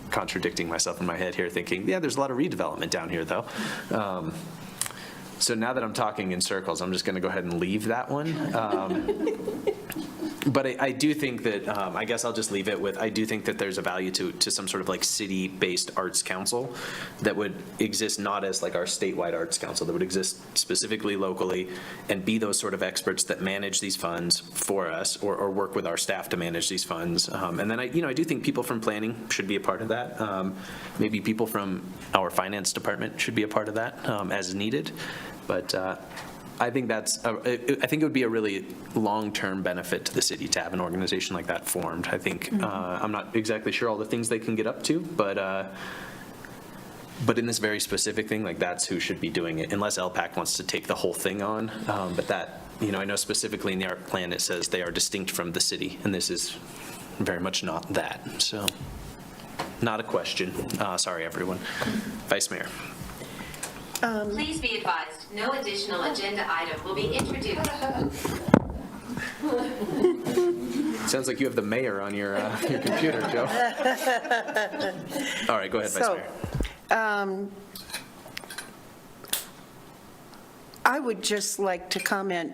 A: contradicting myself in my head here thinking, yeah, there's a lot of redevelopment down here though. So now that I'm talking in circles, I'm just going to go ahead and leave that one. But I do think that, I guess I'll just leave it with, I do think that there's a value to some sort of like city-based arts council that would exist not as like our statewide arts council, that would exist specifically locally and be those sort of experts that manage these funds for us or work with our staff to manage these funds. And then I do think people from planning should be a part of that. Maybe people from our finance department should be a part of that as needed. But I think I think it would be a really long-term benefit to the city to have an organization like that formed. I think I'm not exactly sure all the things they can get up to, but in this very specific thing, like that's who should be doing it, unless LPAC wants to take the whole thing on. But that, I know specifically in the art plan it says they are distinct from the city, and this is very much not that. So, not a question. Sorry, everyone. Vice Mayor.
M: Please be advised, no additional agenda item will be introduced.
A: Sounds like you have the mayor on your computer, Joe. All right, go ahead, Vice Mayor.
N: I would just like to comment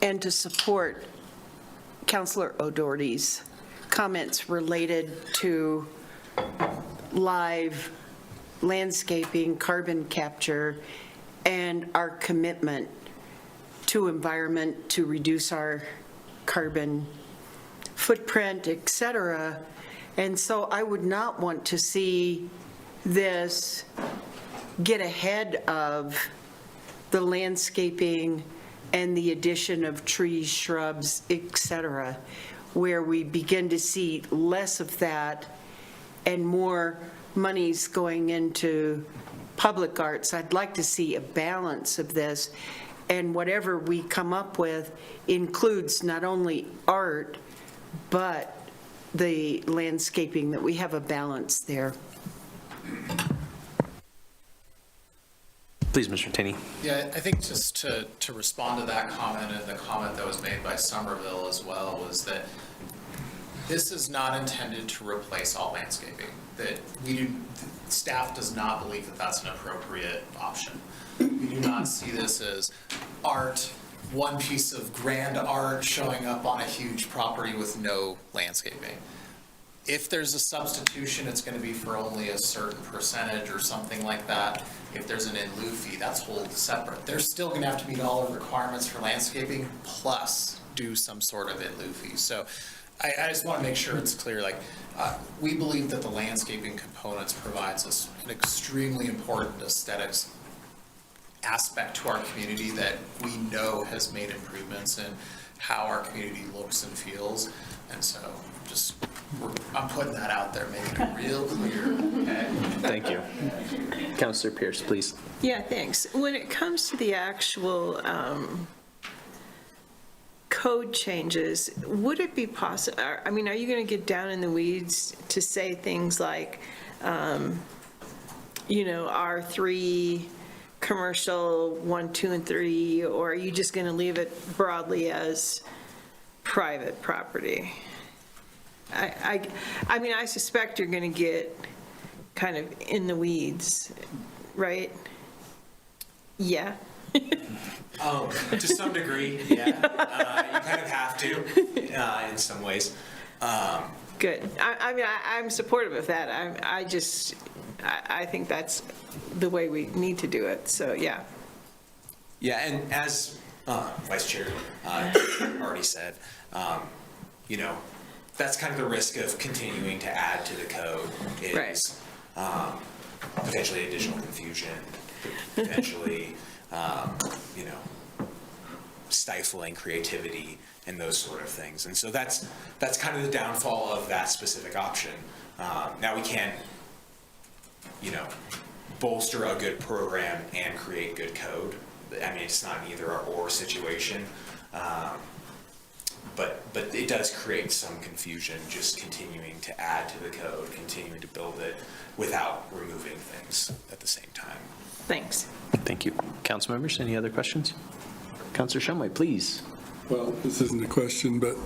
N: and to support Councilor O'Doherty's comments related to live landscaping, carbon capture, and our commitment to environment, to reduce our carbon footprint, et cetera. And so I would not want to see this get ahead of the landscaping and the addition of trees, shrubs, et cetera, where we begin to see less of that and more money's going into public arts. I'd like to see a balance of this, and whatever we come up with includes not only art, but the landscaping, that we have a balance there.
A: Please, Mr. Taney.
H: Yeah, I think just to respond to that comment and the comment that was made by Somerville as well was that this is not intended to replace all landscaping. That staff does not believe that that's an appropriate option. We do not see this as art, one piece of grand art showing up on a huge property with no landscaping. If there's a substitution, it's going to be for only a certain percentage or something like that. If there's an in lieu fee, that's wholly separate. They're still going to have to meet all the requirements for landscaping, plus do some sort of in lieu fee. So I just want to make sure it's clear, we believe that the landscaping components provides us an extremely important aesthetics aspect to our community that we know has made improvements in how our community looks and feels. And so just I'm putting that out there, making it real clear, okay?
A: Thank you. Councillor Pierce, please.
B: Yeah, thanks. When it comes to the actual code changes, would it be possible, I mean, are you going to get down in the weeds to say things like, R3, commercial 1, 2, and 3, or are you just going to leave it broadly as private property? I mean, I suspect you're going to get kind of in the weeds, right? Yeah.
F: To some degree, yeah. You kind of have to in some ways.
B: Good. I mean, I'm supportive of that. I think that's the way we need to do it, so, yeah.
F: Yeah, and as Vice Chair already said, that's kind of the risk of continuing to add to the code is potentially additional confusion, potentially, stifling creativity and those sort of things. And so that's kind of the downfall of that specific option. Now we can't, bolster a good program and create good code. I mean, it's not an either or situation. But it does create some confusion just continuing to add to the code, continuing to build it without removing things at the same time.
B: Thanks.
A: Thank you. Council members, any other questions? Councillor Shumway, please.
E: Well, this isn't a question, but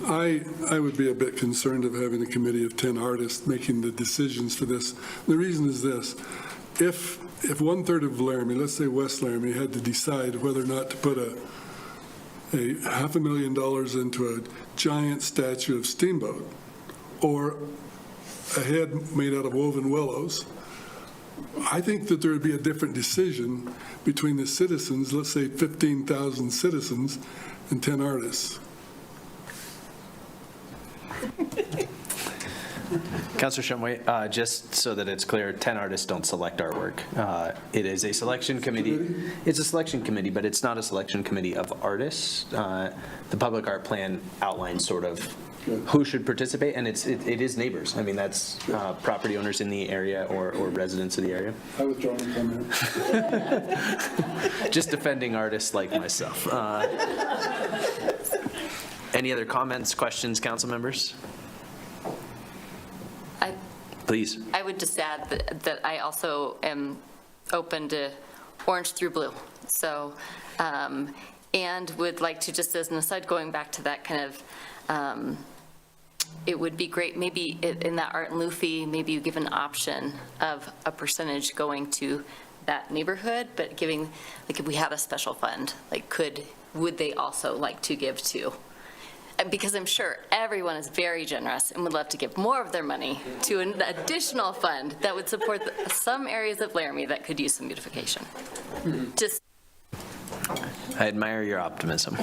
E: I would be a bit concerned of having a committee of 10 artists making the decisions for this. The reason is this. If 1/3 of Laramie, let's say West Laramie, had to decide whether or not to put a $500,000 into a giant statue of Steamboat or a head made out of woven willows, I think that there would be a different decision between the citizens, let's say 15,000 citizens, and 10 artists.
A: Councillor Shumway, just so that it's clear, 10 artists don't select artwork. It is a selection committee. It's a selection committee, but it's not a selection committee of artists. The public art plan outlines sort of who should participate, and it is neighbors. I mean, that's property owners in the area or residents of the area.
E: I withdraw my comment.
A: Just defending artists like myself. Any other comments, questions, council members? Please.
I: I would just add that I also am open to orange through blue. So, and would like to, just as an aside, going back to that kind of, it would be great, maybe in that art and lieu fee, maybe you give an option of a percentage going to that neighborhood, but giving, like if we had a special fund, like would they also like to give to? Because I'm sure everyone is very generous and would love to give more of their money to an additional fund that would support some areas of Laramie that could use some beautification. Just.
A: I admire your optimism.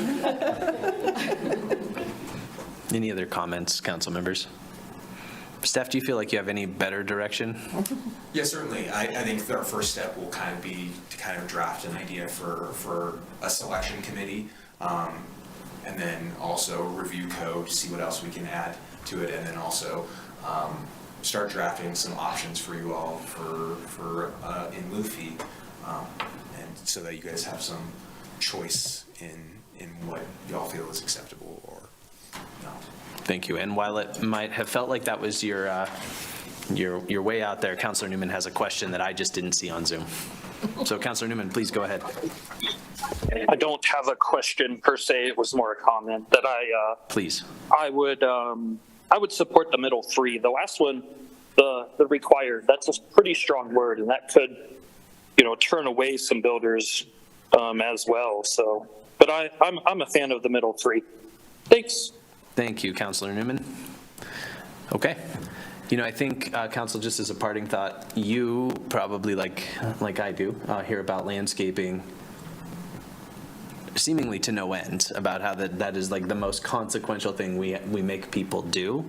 A: Any other comments, council members? Staff, do you feel like you have any better direction?
F: Yeah, certainly. I think our first step will kind of be to kind of draft an idea for a selection committee. And then also review code, see what else we can add to it, and then also start drafting some options for you all for in lieu fee, and so that you guys have some choice in what y'all feel is acceptable or not.
A: Thank you. And while it might have felt like that was your way out there, Councillor Newman has a question that I just didn't see on Zoom. So Councillor Newman, please go ahead.
O: I don't have a question per se. It was more a comment that
A: please.
O: I would support the middle three. The last one, the required, that's a pretty strong word, and that could, turn away some builders as well. So, but I'm a fan of the middle three. Thanks.
A: Thank you, Councillor Newman. Okay. I think, Council, just as a parting thought, you probably, like I do, hear about landscaping seemingly to no end, about how that is like the most consequential thing we make people do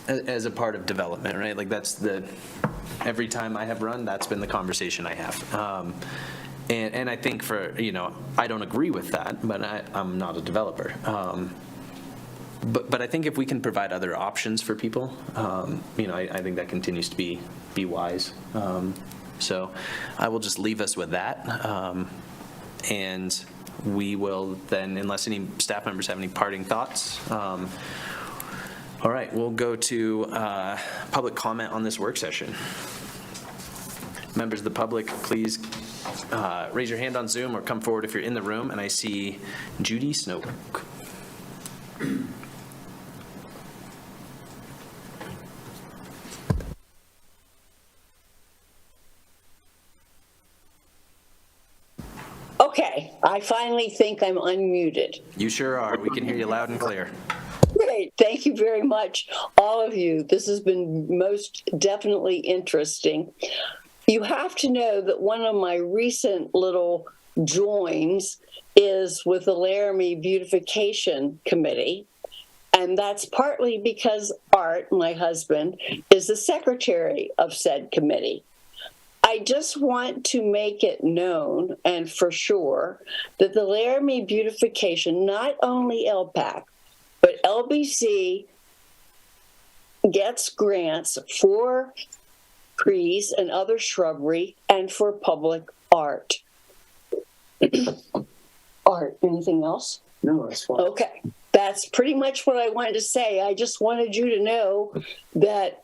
A: as a part of development, right? Like that's every time I have run, that's been the conversation I have. And I think I don't agree with that, but I'm not a developer. But I think if we can provide other options for people, I think that continues to be wise. So I will just leave us with that. And we will then, unless any staff members have any parting thoughts. All right, we'll go to public comment on this work session. Members of the public, please raise your hand on Zoom or come forward if you're in the room. And I see Judy Snowbrook.
P: Okay, I finally think I'm unmuted.
A: You sure are. We can hear you loud and clear.
P: Great, thank you very much, all of you. This has been most definitely interesting. You have to know that one of my recent little joins is with the Laramie Beautification Committee, and that's partly because Art, my husband, is the secretary of said committee. I just want to make it known, and for sure, that the Laramie Beautification, not only LPAC, but LBC gets grants for trees and other shrubbery and for public art. Art, anything else?
K: No, that's fine.
P: Okay, that's pretty much what I wanted to say. I just wanted you to know that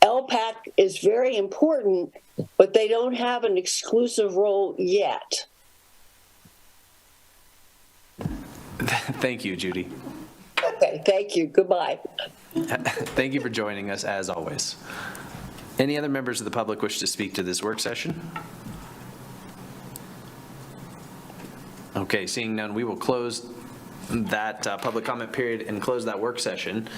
P: LPAC is very important, but they don't have an exclusive role yet.
A: Thank you, Judy.
P: Okay, thank you. Goodbye.
A: Thank you for joining us, as always. Any other members of the public wish to speak to this work session? Okay, seeing none, we will close that public comment period and close that work session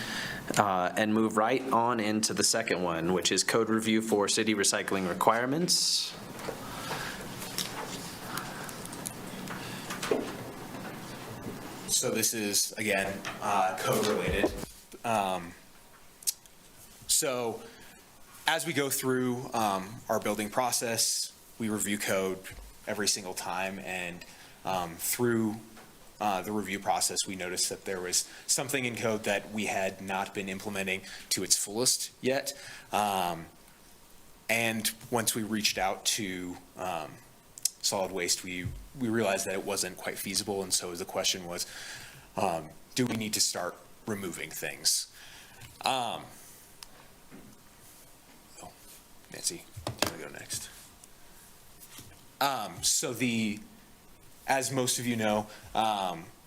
A: and move right on into the second one, which is code review for city recycling requirements.
F: So this is, again, code related. So as we go through our building process, we review code every single time, and through the review process, we noticed that there was something in code that we had not been implementing to its fullest yet. And once we reached out to solid waste, we realized that it wasn't quite feasible. And so the question was, do we need to start removing things? Nancy, do you want to go next? As most of you know,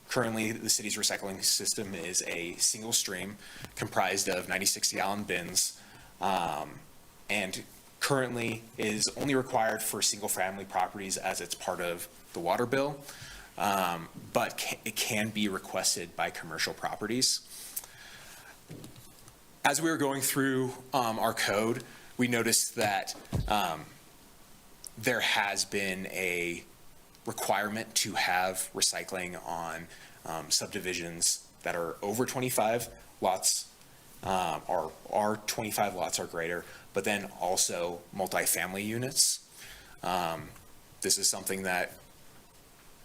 F: currently the city's recycling system is a single stream comprised of 96-gallon bins, and currently is only required for single-family properties as it's part of the water bill, but it can be requested by commercial properties. As we were going through our code, we noticed that there has been a requirement to have recycling on subdivisions that are over 25 lots, or 25 lots or greater, but then also multifamily units. This is something that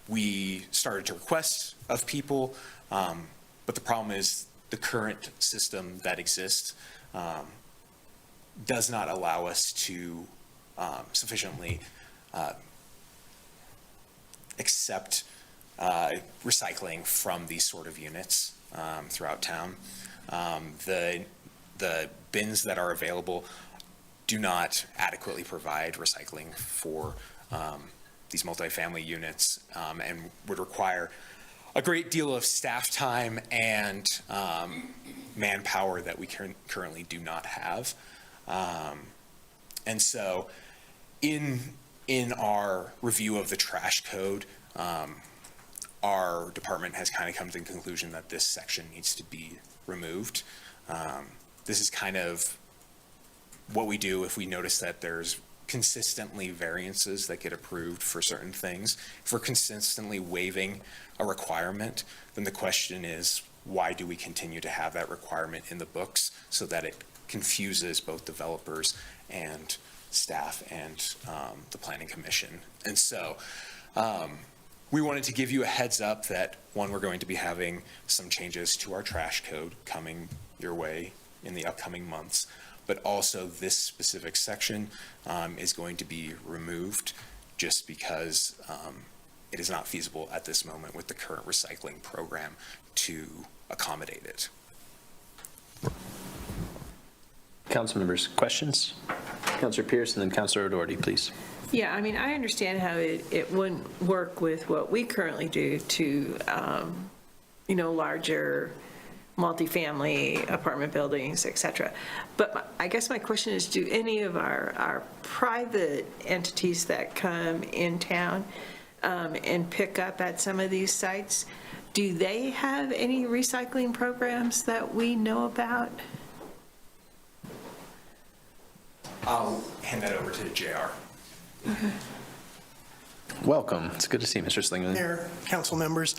F: we started to request of people, but the problem is the current system that exists does not allow us to sufficiently accept recycling from these sort of units throughout town. The bins that are available do not adequately provide recycling for these multifamily units, and would require a great deal of staff time and manpower that we currently do not have. And so in our review of the trash code, our department has kind of come to the conclusion that this section needs to be removed. This is kind of what we do if we notice that there's consistently variances that get approved for certain things. If we're consistently waiving a requirement, then the question is, why do we continue to have that requirement in the books so that it confuses both developers and staff and the planning commission? And so we wanted to give you a heads up that, one, we're going to be having some changes to our trash code coming your way in the upcoming months, but also this specific section is going to be removed just because it is not feasible at this moment with the current recycling program to accommodate it.
A: Council members, questions? Councilor Pierce and then Councilor O'Doherty, please.
B: Yeah, I mean, I understand how it wouldn't work with what we currently do to, larger multifamily apartment buildings, et cetera. But I guess my question is, do any of our private entities that come in town and pick up at some of these sites, do they have any recycling programs that we know about?
F: I'll hand that over to JR.
A: Welcome. It's good to see you, Mr. Slingman.
Q: Mayor, council members.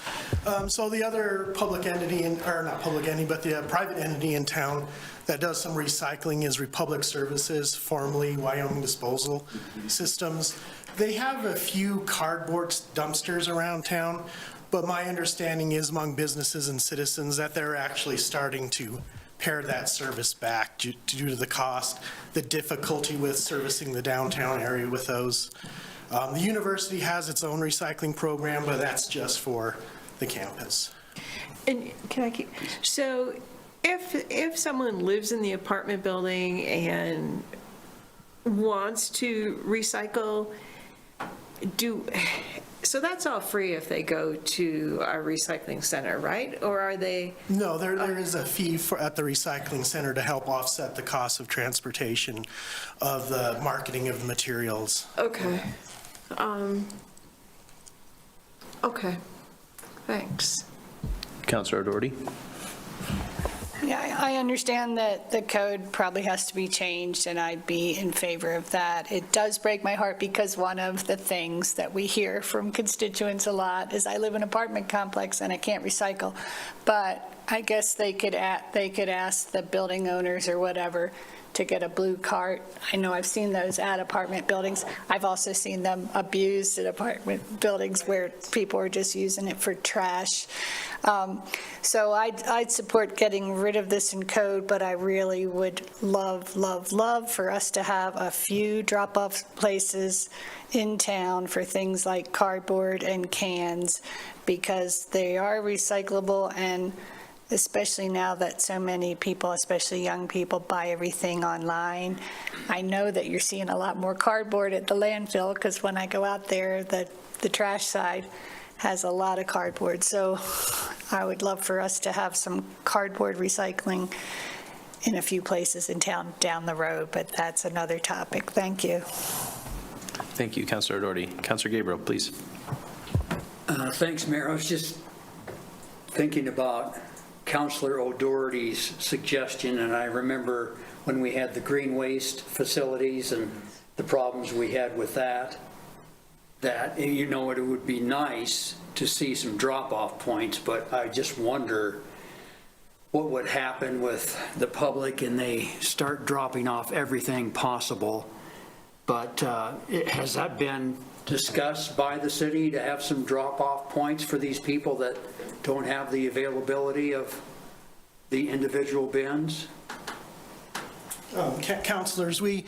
Q: So the other public entity, or not public entity, but the private entity in town that does some recycling is Republic Services, formerly Wyoming Disposal Systems. They have a few cardboard dumpsters around town, but my understanding is among businesses and citizens that they're actually starting to pare that service back due to the cost, the difficulty with servicing the downtown area with those. The university has its own recycling program, but that's just for the campus.
B: And can I keep, so if someone lives in the apartment building and wants to recycle, so that's all free if they go to our recycling center, right? Or are they?
Q: No, there is a fee at the recycling center to help offset the cost of transportation of the marketing of the materials.
B: Okay. Okay, thanks.
A: Councilor O'Doherty.
G: Yeah, I understand that the code probably has to be changed, and I'd be in favor of that. It does break my heart because one of the things that we hear from constituents a lot is I live in an apartment complex and I can't recycle. But I guess they could ask the building owners or whatever to get a blue cart. I know I've seen those at apartment buildings. I've also seen them abused at apartment buildings where people are just using it for trash. So I'd support getting rid of this in code, but I really would love for us to have a few drop-off places in town for things like cardboard and cans, because they are recyclable, and especially now that so many people, especially young people, buy everything online. I know that you're seeing a lot more cardboard at the landfill, because when I go out there, the trash side has a lot of cardboard. So I would love for us to have some cardboard recycling in a few places in town down the road, but that's another topic. Thank you.
A: Thank you, Councilor O'Doherty. Councilor Gabriel, please.
K: Thanks, Mayor. I was just thinking about Councilor O'Doherty's suggestion, and I remember when we had the green waste facilities and the problems we had with that, it would be nice to see some drop-off points, but I just wonder what would happen with the public and they start dropping off everything possible. But has that been discussed by the city to have some drop-off points for these people that don't have the availability of the individual bins?
Q: Councilors, we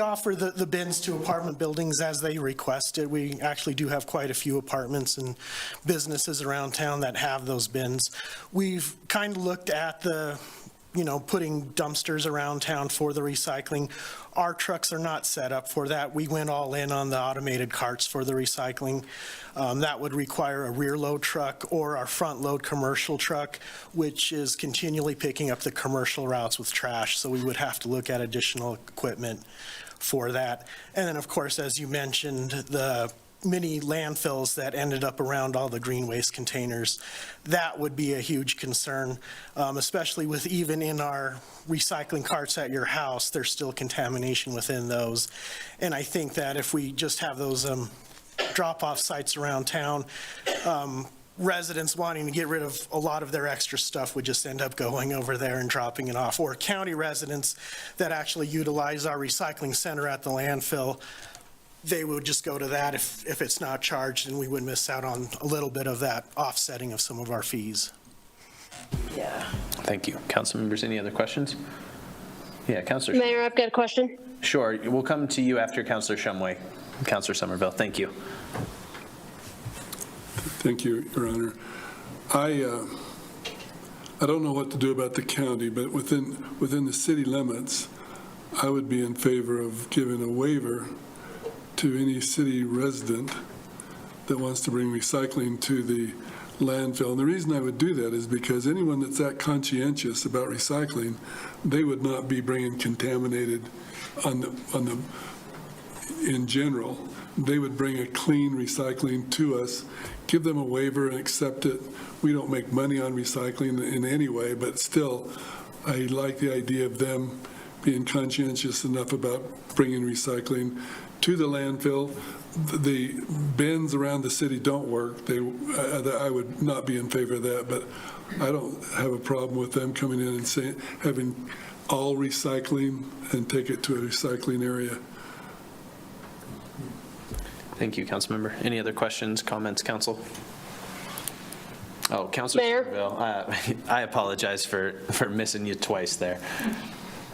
Q: offer the bins to apartment buildings as they request it. We actually do have quite a few apartments and businesses around town that have those bins. We've kind of looked at putting dumpsters around town for the recycling. Our trucks are not set up for that. We went all in on the automated carts for the recycling. That would require a rear load truck or our front load commercial truck, which is continually picking up the commercial routes with trash. So we would have to look at additional equipment for that. And then, of course, as you mentioned, the many landfills that ended up around all the green waste containers, that would be a huge concern, especially with even in our recycling carts at your house, there's still contamination within those. And I think that if we just have those drop-off sites around town, residents wanting to get rid of a lot of their extra stuff would just end up going over there and dropping it off. Or county residents that actually utilize our recycling center at the landfill they would just go to that if it's not charged, and we would miss out on a little bit of that offsetting of some of our fees.
N: Yeah.
A: Thank you. Council members, any other questions? Yeah, Councilor.
L: Mayor, I've got a question.
A: Sure. We'll come to you after Councilor Shumway. Councilor Somerville, thank you.
E: Thank you, Your Honor. I don't know what to do about the county, but within the city limits, I would be in favor of giving a waiver to any city resident that wants to bring recycling to the landfill. And the reason I would do that is because anyone that's that conscientious about recycling, they would not be bringing contaminated in general. They would bring a clean recycling to us, give them a waiver and accept it. We don't make money on recycling in any way, but still, I like the idea of them being conscientious enough about bringing recycling to the landfill. The bins around the city don't work. I would not be in favor of that, but I don't have a problem with them coming in and saying, having all recycling and take it to a recycling area.
A: Thank you, Councilmember. Any other questions, comments, Council? Oh, Councilor
L: Mayor?
A: Somerville, I apologize for missing you twice there.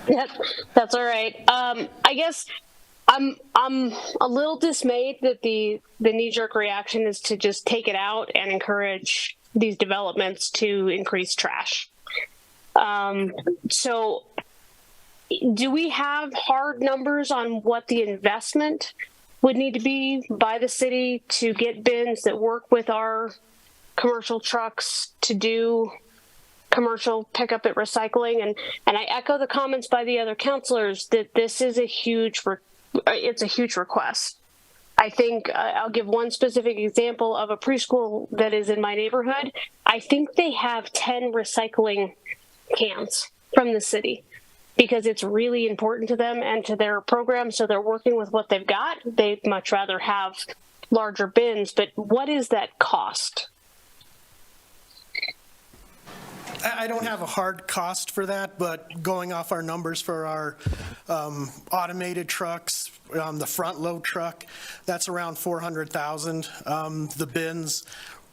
L: Yep, that's all right. I guess I'm a little dismayed that the knee-jerk reaction is to just take it out and encourage these developments to increase trash. So do we have hard numbers on what the investment would need to be by the city to get bins that work with our commercial trucks to do commercial pickup at recycling? And I echo the comments by the other councilors that this is a huge request. I think I'll give one specific example of a preschool that is in my neighborhood. I think they have 10 recycling cans from the city, because it's really important to them and to their program, so they're working with what they've got. They'd much rather have larger bins, but what is that cost?
Q: I don't have a hard cost for that, but going off our numbers for our automated trucks, the front load truck, that's around $400,000. The bins,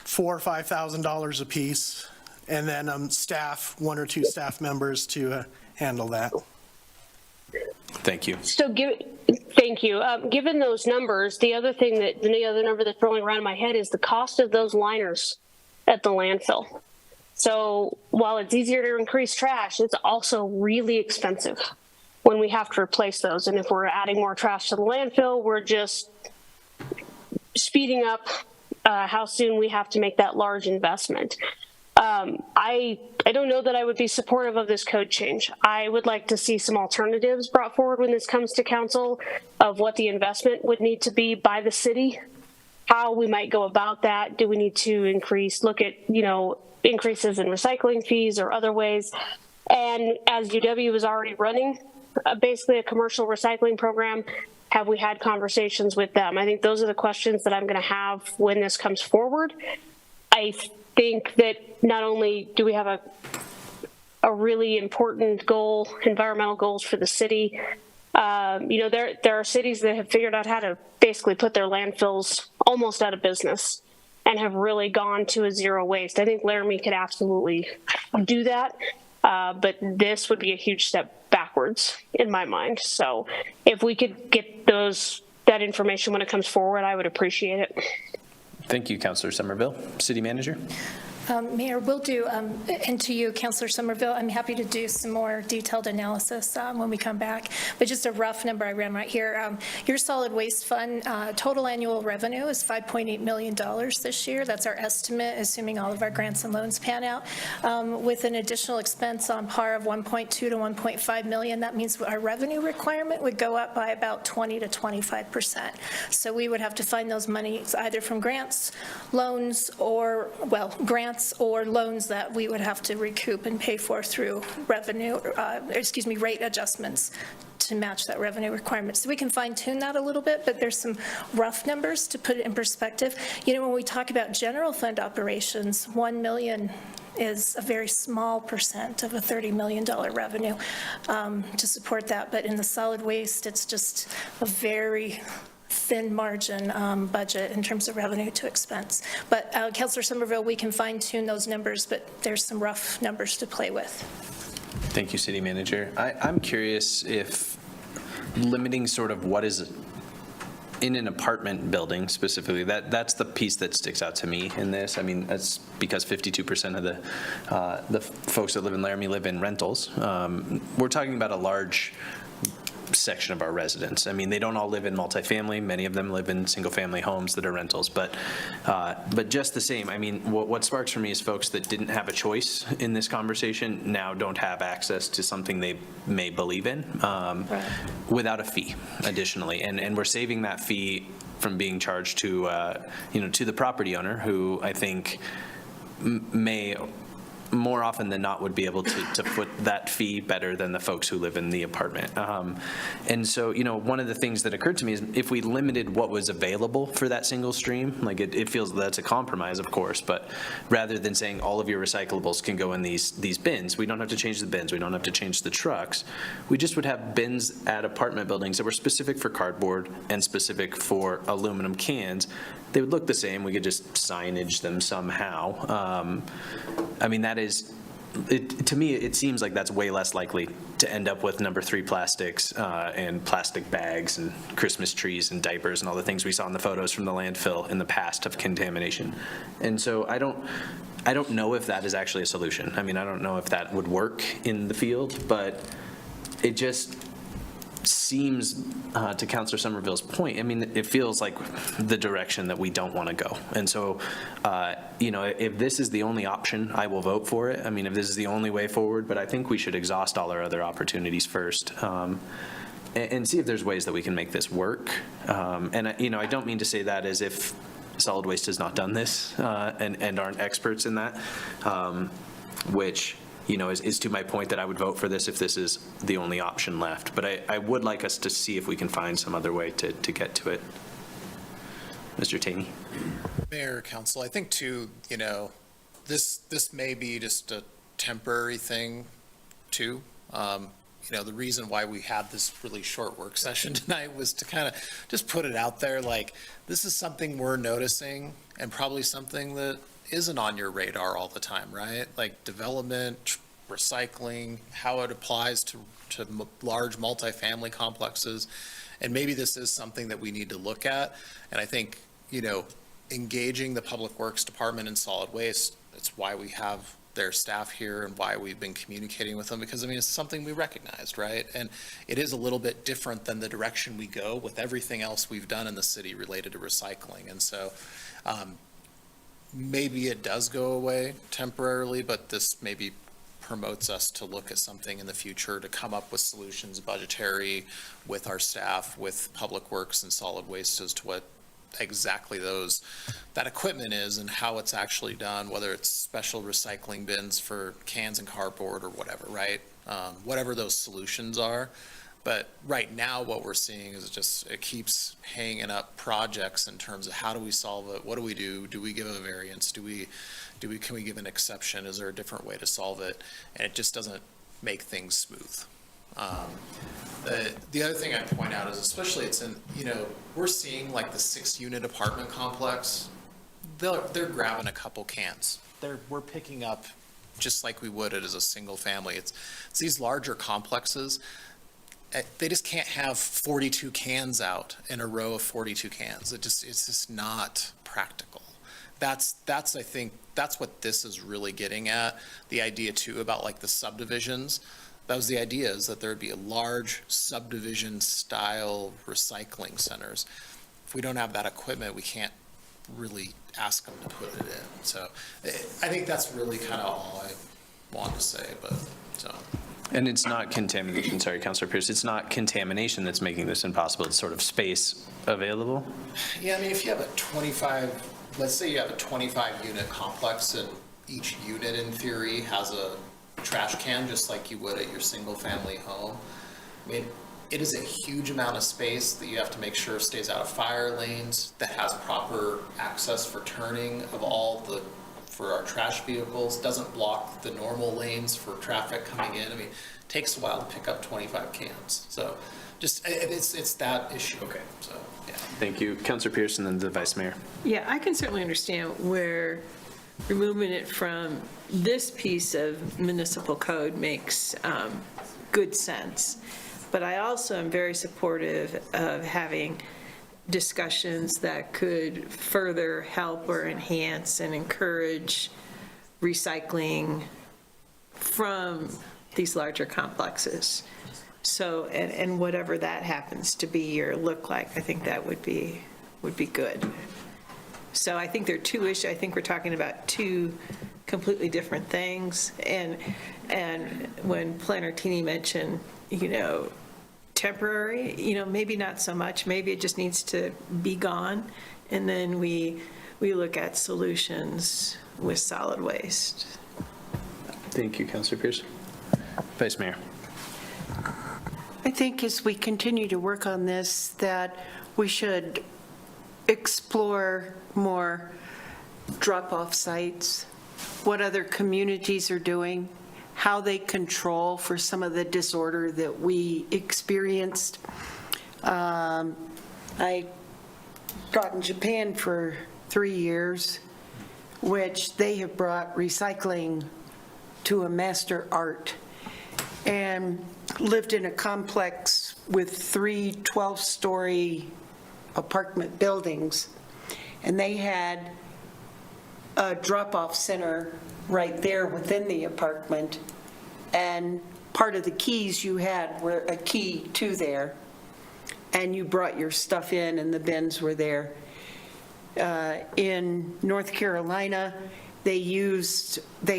Q: $4,000 or $5,000 a piece, and then staff, 1 or 2 staff members to handle that.
A: Thank you.
L: So thank you. Given those numbers, the other number that's rolling around in my head is the cost of those liners at the landfill. So while it's easier to increase trash, it's also really expensive when we have to replace those. And if we're adding more trash to the landfill, we're just speeding up how soon we have to make that large investment. I don't know that I would be supportive of this code change. I would like to see some alternatives brought forward when this comes to council of what the investment would need to be by the city, how we might go about that. Do we need to look at, increases in recycling fees or other ways? And as UW is already running basically a commercial recycling program, have we had conversations with them? I think those are the questions that I'm going to have when this comes forward. I think that not only do we have a really important goal, environmental goals for the city, there are cities that have figured out how to basically put their landfills almost out of business and have really gone to a zero waste. I think Laramie could absolutely do that, but this would be a huge step backwards in my mind. So if we could get that information when it comes forward, I would appreciate it.
A: Thank you, Councilor Somerville. City Manager?
J: Mayor, we'll do, and to you, Councilor Somerville, I'm happy to do some more detailed analysis when we come back, but just a rough number I ran right here. Your solid waste fund total annual revenue is $5.8 million this year. That's our estimate, assuming all of our grants and loans pan out, with an additional expense on par of 1.2 to 1.5 million. That means our revenue requirement would go up by about 20 to 25%. So we would have to find those monies either from grants, loans, or, grants or loans that we would have to recoup and pay for through rate adjustments to match that revenue requirement. So we can fine tune that a little bit, but there's some rough numbers to put it in perspective. When we talk about general fund operations, 1 million is a very small percent of a $30 million revenue to support that. But in the solid waste, it's just a very thin margin budget in terms of revenue to expense. But Councilor Somerville, we can fine tune those numbers, but there's some rough numbers to play with.
A: Thank you, City Manager. I'm curious if limiting sort of what is in an apartment building specifically, that's the piece that sticks out to me in this. I mean, that's because 52% of the folks that live in Laramie live in rentals. We're talking about a large section of our residents. I mean, they don't all live in multifamily. Many of them live in single-family homes that are rentals. But just the same, I mean, what sparks for me is folks that didn't have a choice in this conversation now don't have access to something they may believe in without a fee, additionally. And we're saving that fee from being charged to, to the property owner, who I think may more often than not would be able to foot that fee better than the folks who live in the apartment. And so, one of the things that occurred to me is if we limited what was available for that single stream, like it feels that's a compromise, of course, but rather than saying all of your recyclables can go in these bins, we don't have to change the bins, we don't have to change the trucks. We just would have bins at apartment buildings that were specific for cardboard and specific for aluminum cans. They would look the same. We could just signage them somehow. I mean, that is, to me, it seems like that's way less likely to end up with number 3 plastics and plastic bags and Christmas trees and diapers and all the things we saw in the photos from the landfill in the past of contamination. And so I don't know if that is actually a solution. I mean, I don't know if that would work in the field, but it just seems, to Councilor Somerville's point, I mean, it feels like the direction that we don't want to go. And so, if this is the only option, I will vote for it. I mean, if this is the only way forward, but I think we should exhaust all our other opportunities first and see if there's ways that we can make this work. And, I don't mean to say that as if solid waste has not done this and aren't experts in that, which is to my point that I would vote for this if this is the only option left. But I would like us to see if we can find some other way to get to it. Mr. Taney.
H: Mayor, Council, I think too, this may be just a temporary thing too. The reason why we had this really short work session tonight was to kind of just put it out there, like, this is something we're noticing and probably something that isn't on your radar all the time, right? Like development, recycling, how it applies to large multifamily complexes. And maybe this is something that we need to look at. And I think, engaging the Public Works Department in solid waste, it's why we have their staff here and why we've been communicating with them, because it's something we recognized, right? And it is a little bit different than the direction we go with everything else we've done in the city related to recycling. And so, maybe it does go away temporarily, but this maybe promotes us to look at something in the future to come up with solutions, budgetary, with our staff, with Public Works and solid waste as to what exactly that equipment is and how it's actually done, whether it's special recycling bins for cans and cardboard or whatever, right? Whatever those solutions are. But right now, what we're seeing is it keeps hanging up projects in terms of how do we solve it? What do we do? Do we give a variance? Can we give an exception? Is there a different way to solve it? And it just doesn't make things smooth. The other thing I'd point out is, especially we're seeing like the 6-unit apartment complex, they're grabbing a couple cans. We're picking up just like we would it as a single family. It's these larger complexes. They just can't have 42 cans out in a row of 42 cans. It's just not practical. I think that's what this is really getting at. The idea too about like the subdivisions. That was the idea, is that there would be a large subdivision style recycling centers. If we don't have that equipment, we can't really ask them to put it in. So I think that's really kind of all I want to say,
A: And it's not contamination, sorry, Councilor Pierce, it's not contamination that's making this impossible, it's sort of space available?
H: Yeah, if you have let's say you have a 25-unit complex and each unit in theory has a trash can just like you would at your single-family home. It is a huge amount of space that you have to make sure stays out of fire lanes, that has proper access for turning of all the for our trash vehicles, doesn't block the normal lanes for traffic coming in. I mean, it takes a while to pick up 25 cans. So just, it's that issue. Okay. So, yeah.
A: Thank you. Councilor Pearson, then the Vice Mayor.
B: Yeah, I can certainly understand where removing it from this piece of municipal code makes good sense. But I also am very supportive of having discussions that could further help or enhance and encourage recycling from these larger complexes. So, and whatever that happens to be or look like, I think that would be good. So I think there are two issues. I think we're talking about two completely different things. And when Planner Tini mentioned, temporary, maybe not so much. Maybe it just needs to be gone. And then we look at solutions with solid waste.
A: Thank you, Councilor Pearson. Vice Mayor.
N: I think as we continue to work on this, that we should explore more drop-off sites, what other communities are doing, how they control for some of the disorder that we experienced. I taught in Japan for 3 years, which they have brought recycling to a master art, and lived in a complex with 3 12-story apartment buildings, and they had a drop-off center right there within the apartment, and part of the keys you had were a key to there, and you brought your stuff in and the bins were there. In North Carolina, they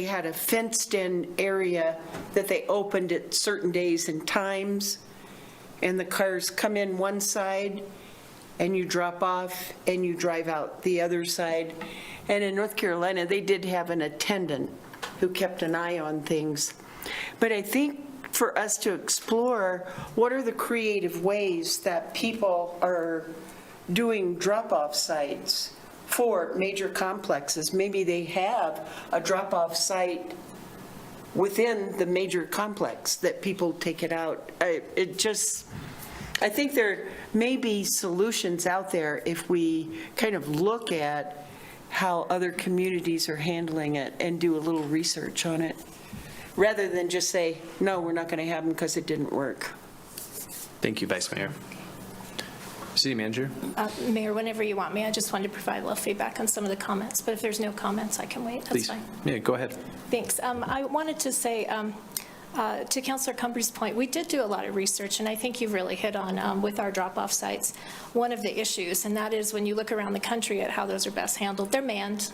N: had a fenced-in area that they opened at certain days and times, and the cars come in one side, and you drop off, and you drive out the other side. And in North Carolina, they did have an attendant who kept an eye on things. But I think for us to explore what are the creative ways that people are doing drop-off sites for major complexes. Maybe they have a drop-off site within the major complex that people take it out. I think there may be solutions out there if we kind of look at how other communities are handling it and do a little research on it, rather than just say, no, we're not going to have them because it didn't work.
A: Thank you, Vice Mayor. City Manager?
J: Mayor, whenever you want me, I just wanted to provide a little feedback on some of the comments, but if there's no comments, I can wait. That's
A: Please.
J: fine.
A: Yeah, go ahead.
J: Thanks. I wanted to say, to Councilor Cumber's point, we did do a lot of research, and I think you've really hit on, with our drop-off sites, one of the issues, and that is when you look around the country at how those are best handled, they're manned,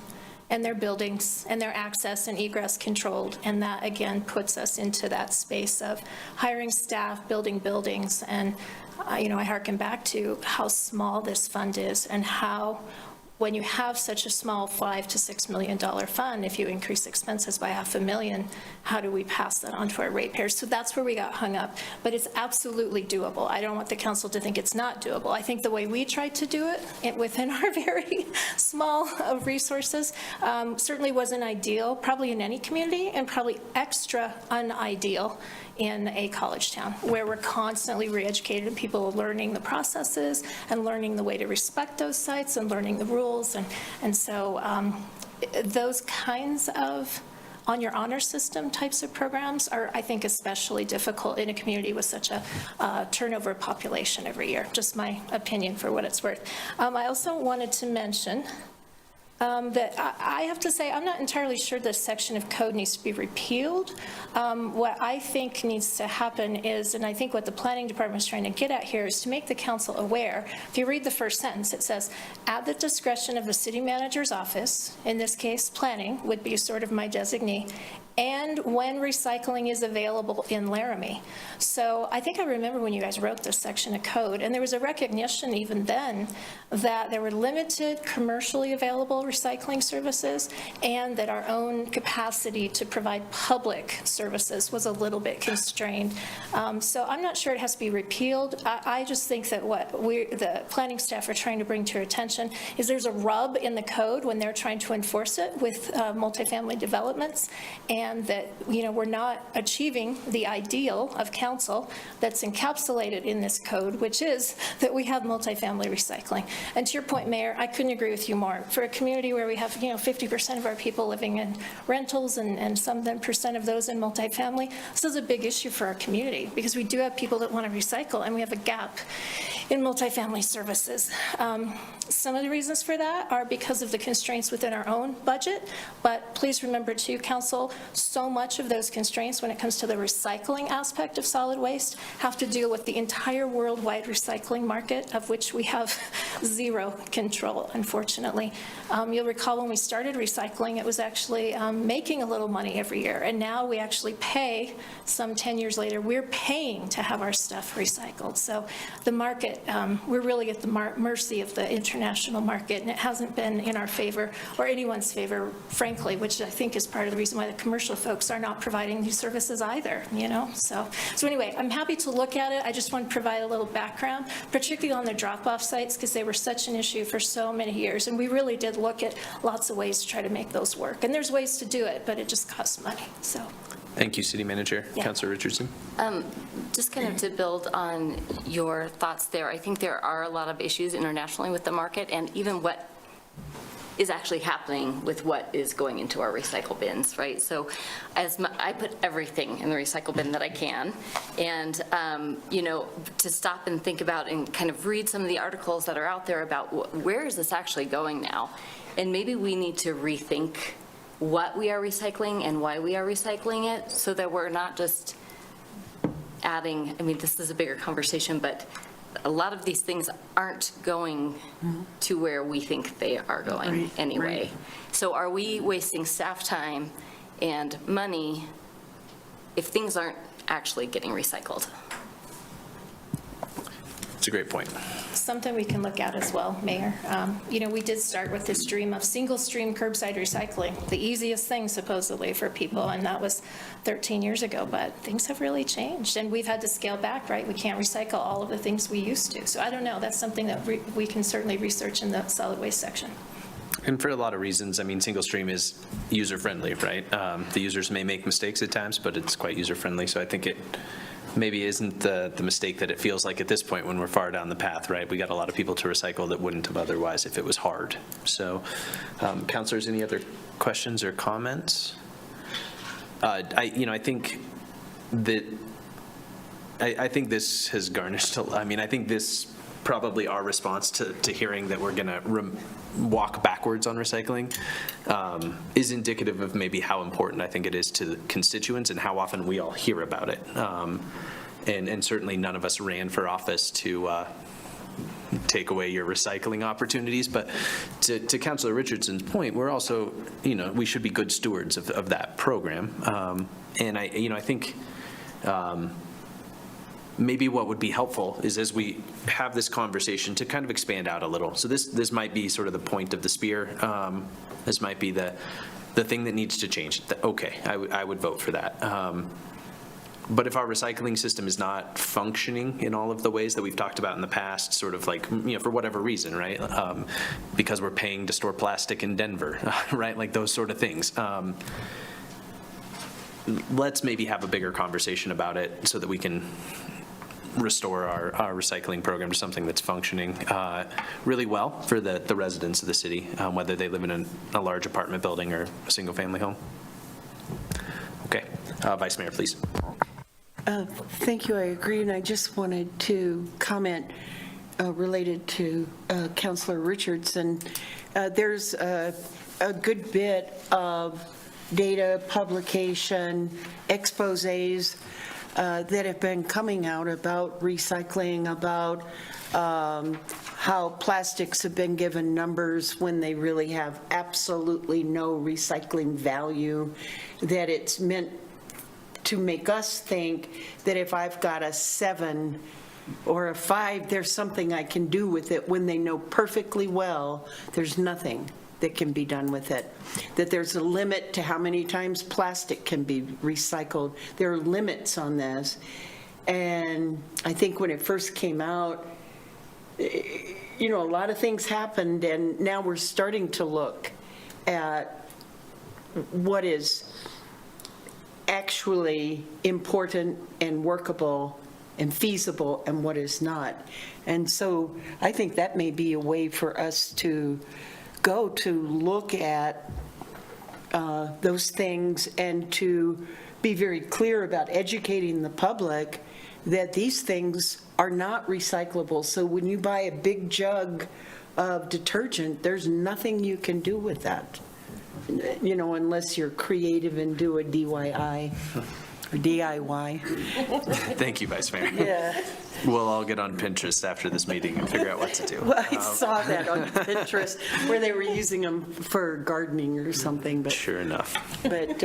J: and their buildings, and their access and egress controlled, and that, again, puts us into that space of hiring staff, building buildings, and, I hearken back to how small this fund is, and how, when you have such a small $5 to $6 million fund, if you increase expenses by $500,000, how do we pass that on to our ratepayers? So that's where we got hung up. But it's absolutely doable. I don't want the council to think it's not doable. I think the way we tried to do it within our very small resources certainly wasn't ideal, probably in any community, and probably extra unideal in a college town, where we're constantly re-educated and people are learning the processes and learning the way to respect those sites and learning the rules. And so those kinds of on your honor system types of programs are, I think, especially difficult in a community with such a turnover population every year. Just my opinion for what it's worth. I also wanted to mention that I have to say, I'm not entirely sure this section of code needs to be repealed. What I think needs to happen is, and I think what the planning department is trying to get at here, is to make the council aware. If you read the first sentence, it says, at the discretion of the city manager's office, in this case, planning would be sort of my designee, and when recycling is available in Laramie. So I think I remember when you guys wrote this section of code, and there was a recognition even then that there were limited commercially available recycling services, and that our own capacity to provide public services was a little bit constrained. So I'm not sure it has to be repealed. I just think that what the planning staff are trying to bring to your attention is there's a rub in the code when they're trying to enforce it with multifamily developments, and that, we're not achieving the ideal of council that's encapsulated in this code, which is that we have multifamily recycling. And to your point, Mayor, I couldn't agree with you more. For a community where we have, 50% of our people living in rentals and some percent of those in multifamily, this is a big issue for our community, because we do have people that want to recycle, and we have a gap in multifamily services. Some of the reasons for that are because of the constraints within our own budget, but please remember too, council, so much of those constraints when it comes to the recycling aspect of solid waste have to deal with the entire worldwide recycling market, of which we have zero control, unfortunately. You'll recall when we started recycling, it was actually making a little money every year, and now we actually pay, some 10 years later, we're paying to have our stuff recycled. So the market, we're really at the mercy of the international market, and it hasn't been in our favor or anyone's favor, frankly, which I think is part of the reason why the commercial folks are not providing these services either, So anyway, I'm happy to look at it. I just want to provide a little background, particularly on the drop-off sites, because they were such an issue for so many years, and we really did look at lots of ways to try to make those work. And there's ways to do it, but it just costs money, so.
A: Thank you, City Manager.
I: Yeah.
A: Councilor Richardson.
I: Just kind of to build on your thoughts there, I think there are a lot of issues internationally with the market, and even what is actually happening with what is going into our recycle bins, right? So I put everything in the recycle bin that I can, and, to stop and think about and kind of read some of the articles that are out there about where is this actually going now? And maybe we need to rethink what we are recycling and why we are recycling it, so that we're not just adding, this is a bigger conversation, but a lot of these things aren't going to where we think they are going anyway. Right. So are we wasting staff time and money if things aren't actually getting recycled?
A: It's a great point.
J: Something we can look at as well, Mayor. We did start with this dream of single-stream curbside recycling, the easiest thing supposedly for people, and that was 13 years ago, but things have really changed, and we've had to scale back, right? We can't recycle all of the things we used to. So I don't know, that's something that we can certainly research in the solid waste section.
A: And for a lot of reasons, single stream is user-friendly, right? The users may make mistakes at times, but it's quite user-friendly, so I think it maybe isn't the mistake that it feels like at this point when we're far down the path, right? We got a lot of people to recycle that wouldn't have otherwise if it was hard. So, councilors, any other questions or comments? I think that I think this has garnished. I think this probably our response to hearing that we're going to walk backwards on recycling is indicative of maybe how important I think it is to the constituents and how often we all hear about it. And certainly none of us ran for office to take away your recycling opportunities. But to Councilor Richardson's point, we're also, we should be good stewards of that program. And I think maybe what would be helpful is as we have this conversation to kind of expand out a little. So this might be sort of the point of the spear. This might be the thing that needs to change. Okay, I would vote for that. But if our recycling system is not functioning in all of the ways that we've talked about in the past, sort of like, for whatever reason, right? Because we're paying to store plastic in Denver, right? Like those sort of things. Let's maybe have a bigger conversation about it so that we can restore our recycling program to something that's functioning really well for the residents of the city, whether they live in a large apartment building or a single family home. Okay, Vice Mayor, please.
N: Thank you, I agree, and I just wanted to comment related to Councilor Richardson. There's a good bit of data, publication, exposés that have been coming out about recycling, about how plastics have been given numbers when they really have absolutely no recycling value, that it's meant to make us think that if I've got a 7 or a 5, there's something I can do with it, when they know perfectly well there's nothing that can be done with it, that there's a limit to how many times plastic can be recycled. There are limits on this. And I think when it first came out, a lot of things happened, and now we're starting to look at what is actually important and workable and feasible and what is not. And so I think that may be a way for us to go to look at those things and to be very clear about educating the public that these things are not recyclable. So when you buy a big jug of detergent, there's nothing you can do with that, unless you're creative and do a DIY or DIY.
A: Thank you, Vice Mayor.
N: Yeah.
A: We'll all get on Pinterest after this meeting and figure out what to do.
N: Well, I saw that on Pinterest where they were using them for gardening or something, but.
A: Sure enough.
N: But.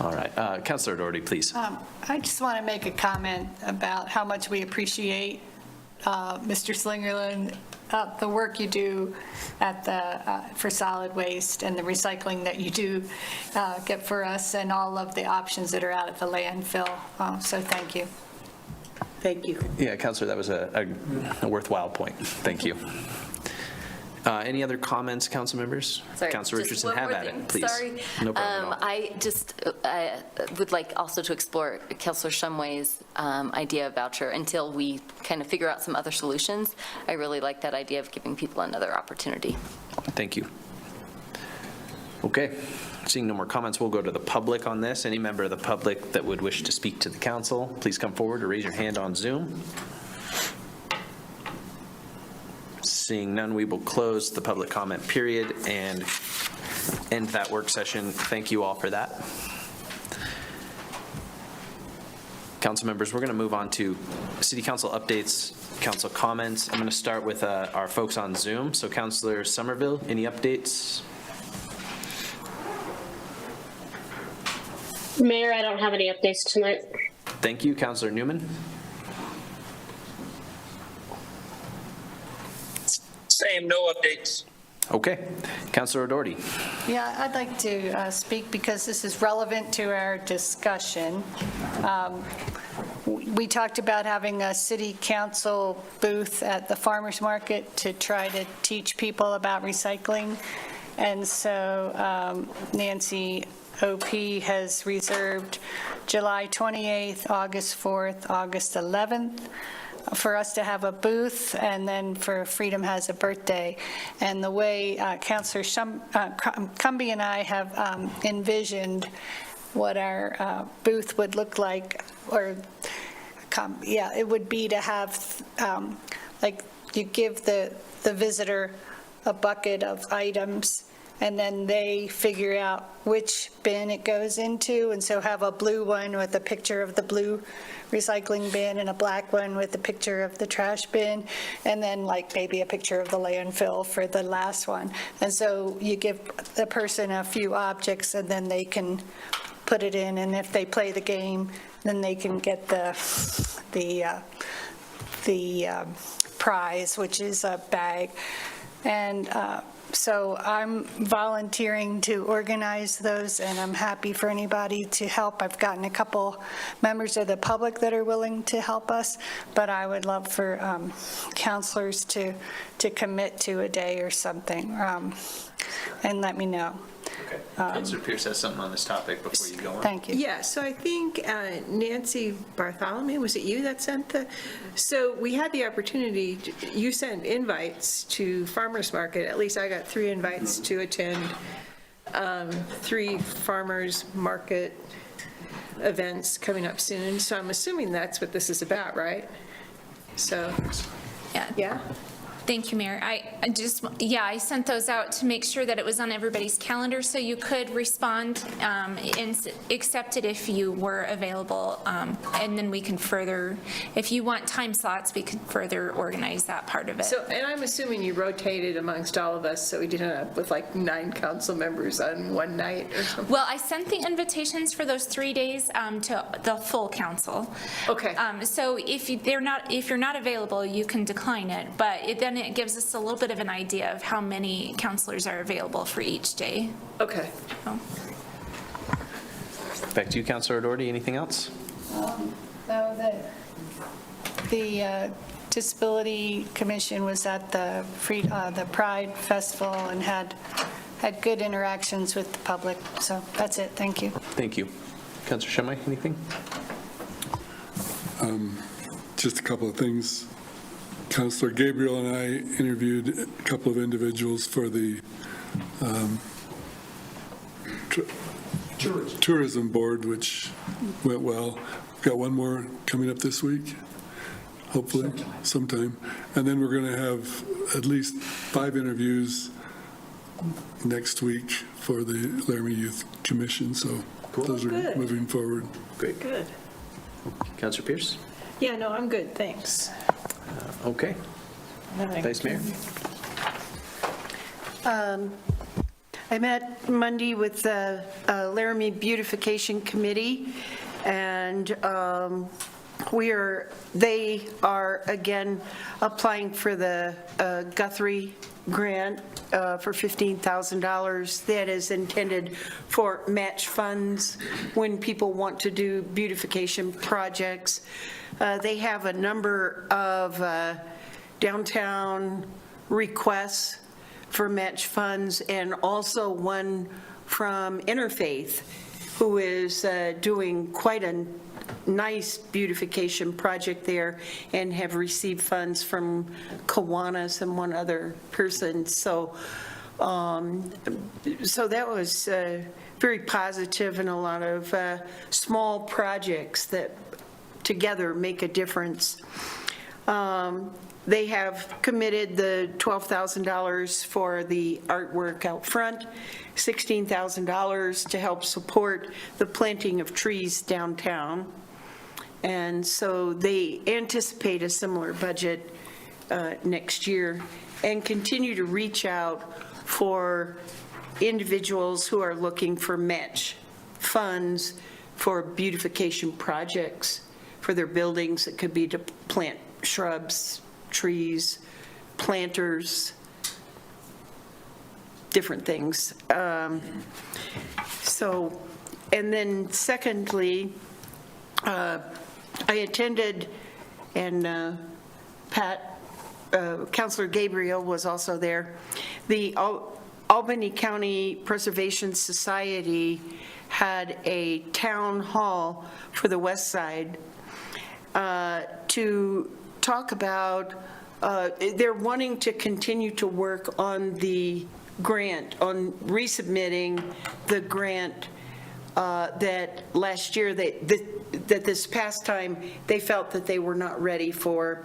A: All right. Councilor Doherty, please.
G: I just want to make a comment about how much we appreciate Mr. Slingerland, the work you do for solid waste and the recycling that you do get for us, and all of the options that are out at the landfill. So thank you.
N: Thank you.
A: Yeah, Councilor, that was a worthwhile point. Thank you. Any other comments, council members?
I: Sorry,
A: Councilor
I: just
A: Richardson,
I: one
A: have
I: more
A: at
I: thing.
A: it, please.
I: Sorry.
A: No problem at all.
I: I just would like also to explore Councilor Shumway's idea of voucher until we kind of figure out some other solutions. I really like that idea of giving people another opportunity.
A: Thank you. Okay, seeing no more comments, we'll go to the public on this. Any member of the public that would wish to speak to the council, please come forward or raise your hand on Zoom. Seeing none, we will close the public comment period and end that work session. Thank you all for that. Council members, we're going to move on to city council updates, council comments. I'm going to start with our folks on Zoom. So Councilor Somerville, any updates?
L: Mayor, I don't have any updates tonight.
A: Thank you. Councilor Newman?
O: Same, no updates.
A: Okay. Councilor Doherty?
G: Yeah, I'd like to speak because this is relevant to our discussion. We talked about having a city council booth at the farmers market to try to teach people about recycling. And so Nancy OP has reserved July 28th, August 4th, August 11th for us to have a booth, and then for Freedom Has a Birthday. And the way Councilor Cumby and I have envisioned what our booth would look like, or it would be to have, like, you give the visitor a bucket of items, and then they figure out which bin it goes into, and so have a blue one with a picture of the blue recycling bin and a black one with a picture of the trash bin, and then like maybe a picture of the landfill for the last one. And so you give the person a few objects and then they can put it in, and if they play the game, then they can get the prize, which is a bag. And so I'm volunteering to organize those, and I'm happy for anybody to help. I've gotten a couple members of the public that are willing to help us, but I would love for counselors to commit to a day or something, and let me know.
A: Okay. Councilor Pierce has something on this topic before you go on.
G: Thank you.
B: Yeah, so I think Nancy Bartholomew, was it you that sent so we had the opportunity, you sent invites to farmers market, at least I got 3 invites to attend 3 farmers market events coming up soon, so I'm assuming that's what this is about, right? So, yeah?
R: Thank you, Mayor. I sent those out to make sure that it was on everybody's calendar, so you could respond and accept it if you were available. And then we can further, if you want time slots, we could further organize that part of it.
B: So, and I'm assuming you rotated amongst all of us, so we didn't end up with like 9 council members on one night or something?
R: Well, I sent the invitations for those 3 days to the full council.
B: Okay.
R: So if you're not available, you can decline it, but then it gives us a little bit of an idea of how many counselors are available for each day.
B: Okay.
R: So.
A: Back to you, Councilor O'Doherty. Anything else?
G: The Disability Commission was at the Pride Festival and had good interactions with the public. So that's it. Thank you.
A: Thank you. Councilor Shumway, anything?
E: Just a couple of things. Councilor Gabriel and I interviewed a couple of individuals for the tourism board, which went well. We've got one more coming up this week, hopefully, sometime. And then we're going to have at least 5 interviews next week for the Laramie Youth Commission. So those are moving forward.
A: Great.
B: Good.
A: Councilor Pierce?
B: Yeah, no, I'm good, thanks.
A: Okay. Vice Mayor?
N: I met Monday with the Laramie Beautification Committee, and they are again applying for the Guthrie grant for $15,000 that is intended for match funds when people want to do beautification projects. They have a number of downtown requests for match funds, and also one from Interfaith, who is doing quite a nice beautification project there and have received funds from Kiwanis and one other person. So that was very positive, and a lot of small projects that together make a difference. They have committed the $12,000 for the artwork out front, $16,000 to help support the planting of trees downtown. And so they anticipate a similar budget next year, and continue to reach out for individuals who are looking for match funds for beautification projects for their buildings. It could be to plant shrubs, trees, planters, different things. And then secondly, I attended, and Councilor Gabriel was also there, the Albany County Preservation Society had a town hall for the West Side to talk about, they're wanting to continue to work on the grant, on resubmitting the grant that last year, that this past time, they felt that they were not ready for,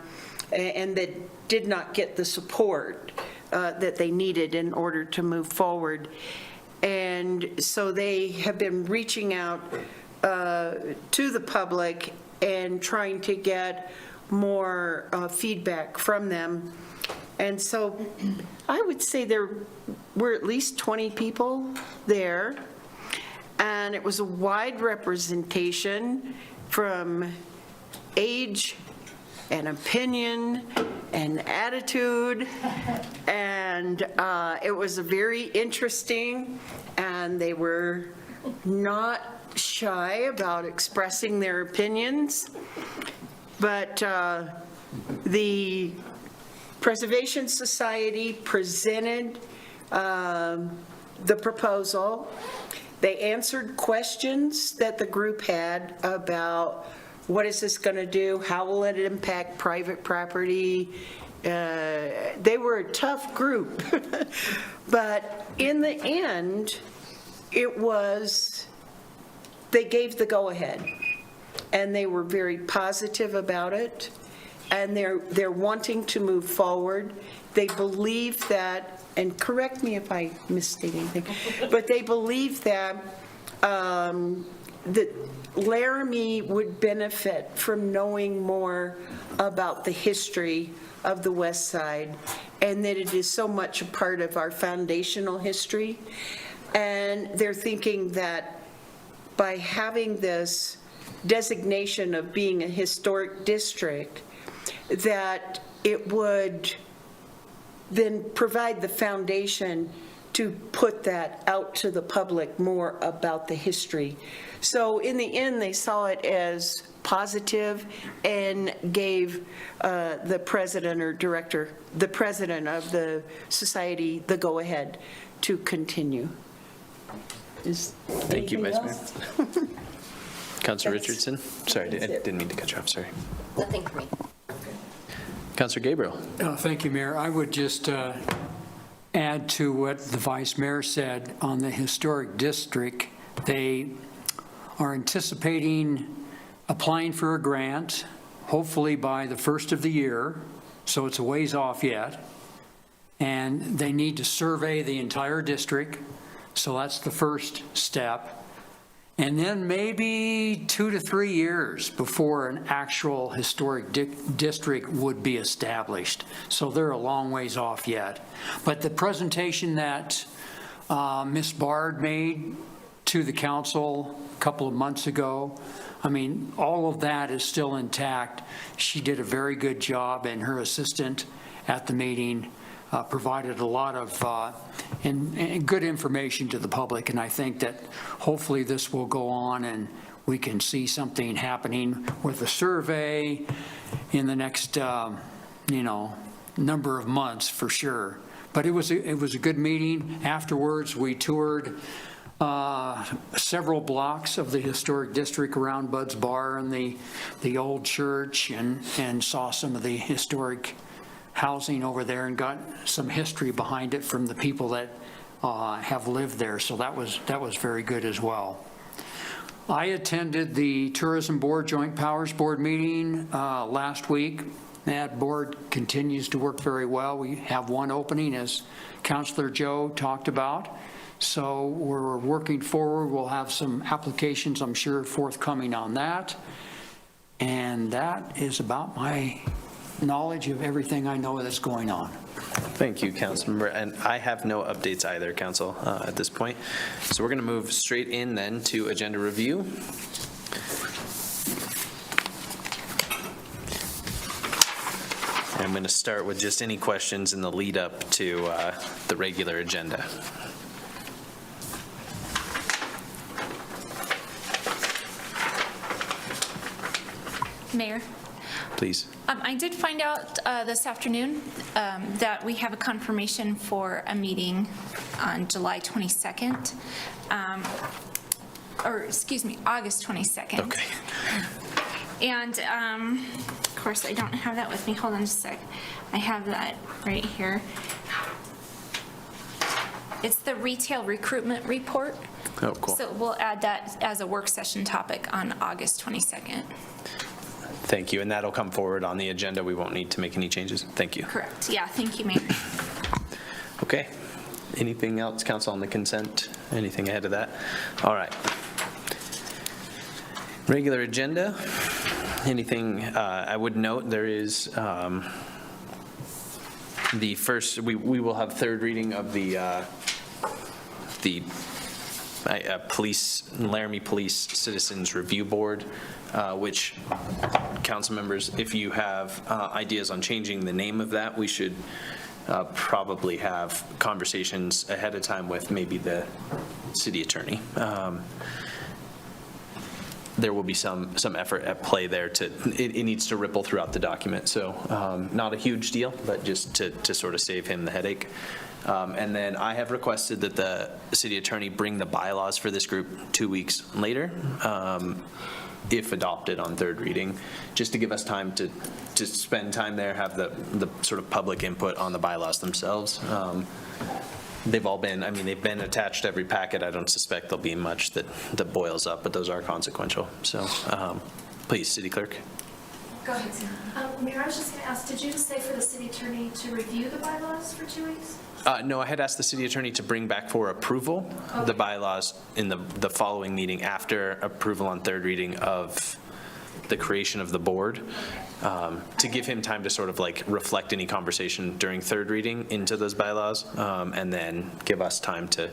N: and that did not get the support that they needed in order to move forward. And so they have been reaching out to the public and trying to get more feedback from them. And so I would say there were at least 20 people there, and it was a wide representation from age and opinion and attitude, and it was very interesting, and they were not shy about expressing their opinions. But the Preservation Society presented the proposal. They answered questions that the group had about what is this going to do, how will it impact private property. They were a tough group, but in the end, they gave the go-ahead, and they were very positive about it. and they're wanting to move forward. They believe that, and correct me if I misstate anything, but they believe that that Laramie would benefit from knowing more about the history of the West Side, and that it is so much a part of our foundational history. And they're thinking that by having this designation of being a historic district, that it would then provide the foundation to put that out to the public more about the history. So in the end, they saw it as positive and gave the president or director, the president of the society, the go-ahead to continue.
A: Thank you, Vice Mayor. Councilor Richardson? Sorry, I didn't mean to cut you off, sorry.
I: Nothing for me.
A: Councilor Gabriel?
K: Thank you, Mayor. I would just add to what the Vice Mayor said on the historic district. They are anticipating applying for a grant, hopefully by the first of the year, so it's a ways off yet. And they need to survey the entire district, so that's the first step. And then maybe 2 to 3 years before an actual historic district would be established. So they're a long ways off yet. But the presentation that Ms. Bard made to the council a couple of months ago, I mean, all of that is still intact. She did a very good job, and her assistant at the meeting provided a lot of and good information to the public, and I think that hopefully this will go on and we can see something happening with the survey in the next number of months for sure. But it was a good meeting. Afterwards, we toured several blocks of the historic district around Bud's Bar and the old church, and saw some of the historic housing over there and got some history behind it from the people that have lived there. So that was very good as well. I attended the Tourism Board Joint Powers Board meeting last week. That board continues to work very well. We have one opening, as Councilor Joe talked about. So we're working forward. We'll have some applications, I'm sure, forthcoming on that. And that is about my knowledge of everything I know that's going on.
A: Thank you, Councilmember. And I have no updates either, Council, at this point. So we're going to move straight in then to agenda review. And I'm going to start with just any questions in the lead up to the regular agenda.
R: Mayor?
A: Please.
R: I did find out this afternoon that we have a confirmation for a meeting on July 22nd, or excuse me, August 22nd.
A: Okay.
R: And of course, I don't have that with me. Hold on just a sec. I have that right here. It's the retail recruitment report.
A: Oh, cool.
R: So we'll add that as a work session topic on August 22nd.
A: Thank you, and that'll come forward on the agenda. We won't need to make any changes. Thank you.
R: Correct. Yeah, thank you, Mayor.
A: Okay. Anything else, Council, on the consent? Anything ahead of that? All right. Regular agenda. Anything I would note, there is the first, we will have third reading of the Laramie Police Citizens Review Board, which, council members, if you have ideas on changing the name of that, we should probably have conversations ahead of time with maybe the city attorney. There will be some effort at play there it needs to ripple throughout the document. So not a huge deal, but just to sort of save him the headache. And then I have requested that the city attorney bring the bylaws for this group 2 weeks later, if adopted on third reading, just to give us time to spend time there, have the sort of public input on the bylaws themselves. They've all been, I mean, they've been attached to every packet. I don't suspect there'll be much that boils up, but those are consequential. So please, City Clerk.
J: Go ahead, Sam. Mayor, I was just going to ask, did you just say for the city attorney to review the bylaws for 2 weeks?
A: No, I had asked the city attorney to bring back for approval the bylaws in the following meeting after approval on third reading of the creation of the board, to give him time to sort of like reflect any conversation during third reading into those bylaws, and then give us time to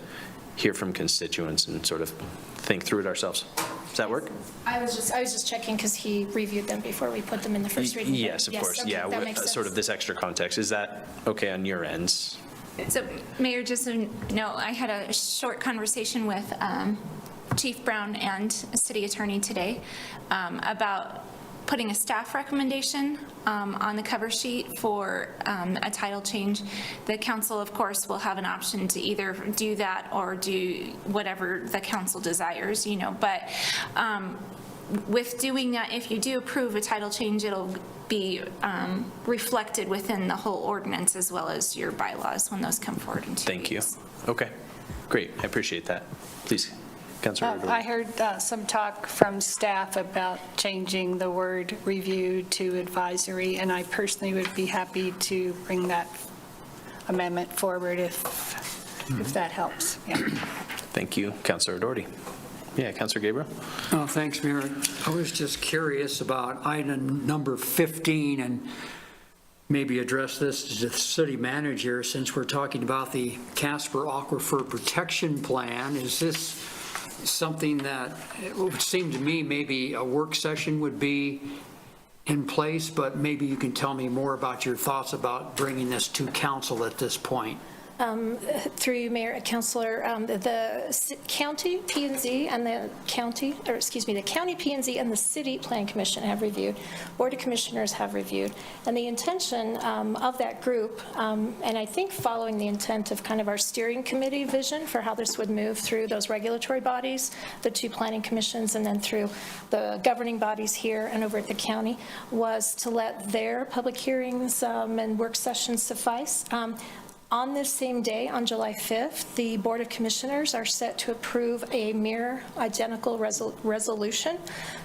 A: hear from constituents and sort of think through it ourselves. Does that work?
J: I was just checking because he reviewed them before we put them in the first reading.
A: Yes, of course.
J: Okay,
A: Yeah,
J: that makes
A: sort
J: sense.
A: of this extra context. Is that okay on your ends?
R: So, Mayor, just so you know, I had a short conversation with Chief Brown and City Attorney today about putting a staff recommendation on the cover sheet for a title change. The council, of course, will have an option to either do that or do whatever the council desires, you know, but with doing that, if you do approve a title change, it'll be reflected within the whole ordinance as well as your bylaws when those come forward in 2
A: Thank you.
R: weeks.
A: Okay, great. I appreciate that. Please, Councilor O'Doherty.
G: I heard some talk from staff about changing the word review to advisory, and I personally would be happy to bring that amendment forward if that helps. Yeah.
A: Thank you, Councilor O'Doherty. Yeah, Councilor Gabriel?
K: Oh, thanks, Mayor. I was just curious about item number 15, and maybe address this to the city manager, since we're talking about the Casper Aquifer Protection Plan. Is this something that, it would seem to me, maybe a work session would be in place, but maybe you can tell me more about your thoughts about bringing this to council at this point?
J: Through you, Mayor, Councilor, the county P&Z and the county, or excuse me, the county P&Z and the city plan commission have reviewed, Board of Commissioners have reviewed, and the intention of that group, and I think following the intent of kind of our steering committee vision for how this would move through those regulatory bodies, the two planning commissions, and then through the governing bodies here and over at the county, was to let their public hearings and work sessions suffice. On this same day, on July 5th, the Board of Commissioners are set to approve a mirror identical resolution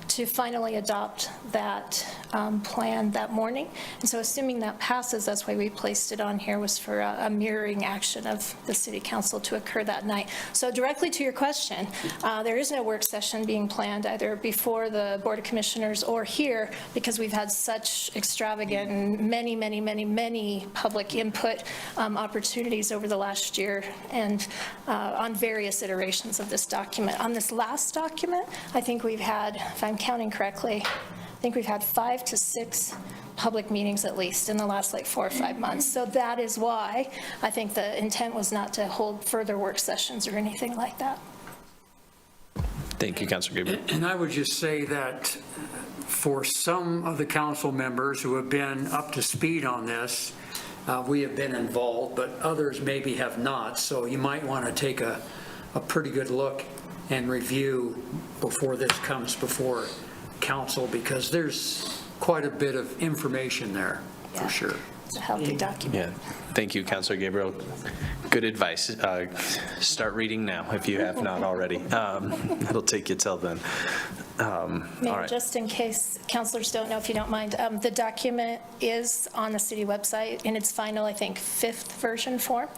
J: to finally adopt that plan that morning. And so assuming that passes, that's why we placed it on here, was for a mirroring action of the City Council to occur that night. So directly to your question, there is no work session being planned either before the Board of Commissioners or here, because we've had such extravagant and many public input opportunities over the last year and on various iterations of this document. On this last document, I think we've had, if I'm counting correctly, I think we've had 5 to 6 public meetings at least in the last like 4 or 5 months. So that is why I think the intent was not to hold further work sessions or anything like that.
A: Thank you, Councilor Gabriel.
K: And I would just say that for some of the council members who have been up to speed on this, we have been involved, but others maybe have not. So you might want to take a pretty good look and review before this comes before council, because there's quite a bit of information there, for sure.
J: It's a healthy document.
A: Yeah, thank you, Councilor Gabriel. Good advice. Start reading now if you have not already. It'll take you till then. All
J: Mayor,
A: right.
J: just in case councilors don't know, if you don't mind, the document is on the city website in its final, I think, 5th version form.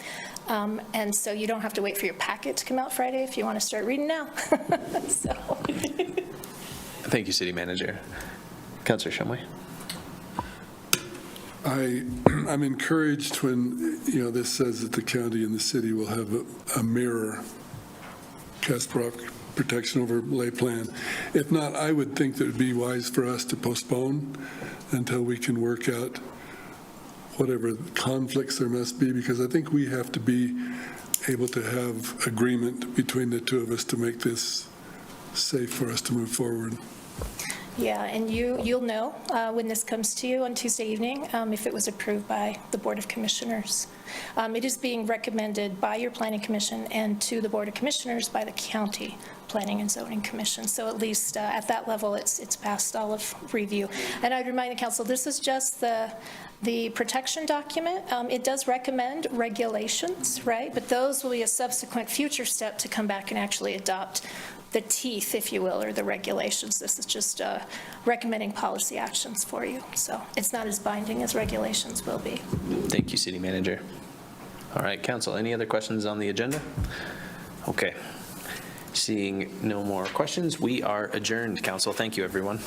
J: And so you don't have to wait for your packet to come out Friday if you want to start reading now. So.
A: Thank you, City Manager. Councilor Shumway.
E: I'm encouraged when, this says that the county and the city will have a mirror Casper protection overlay plan. If not, I would think that it would be wise for us to postpone until we can work out whatever conflicts there must be, because I think we have to be able to have agreement between the two of us to make this safe for us to move forward.
J: Yeah, and you'll know when this comes to you on Tuesday evening, if it was approved by the Board of Commissioners. It is being recommended by your Planning Commission and to the Board of Commissioners by the County Planning and Zoning Commission. So at least at that level, it's passed all of review. And I'd remind the council, this is just the protection document. It does recommend regulations, right? But those will be a subsequent future step to come back and actually adopt the teeth, if you will, or the regulations. This is just recommending policy actions for you. So it's not as binding as regulations will be.
A: Thank you, City Manager. All right, Council, any other questions on the agenda? Okay. Seeing no more questions, we are adjourned. Council, thank you, everyone.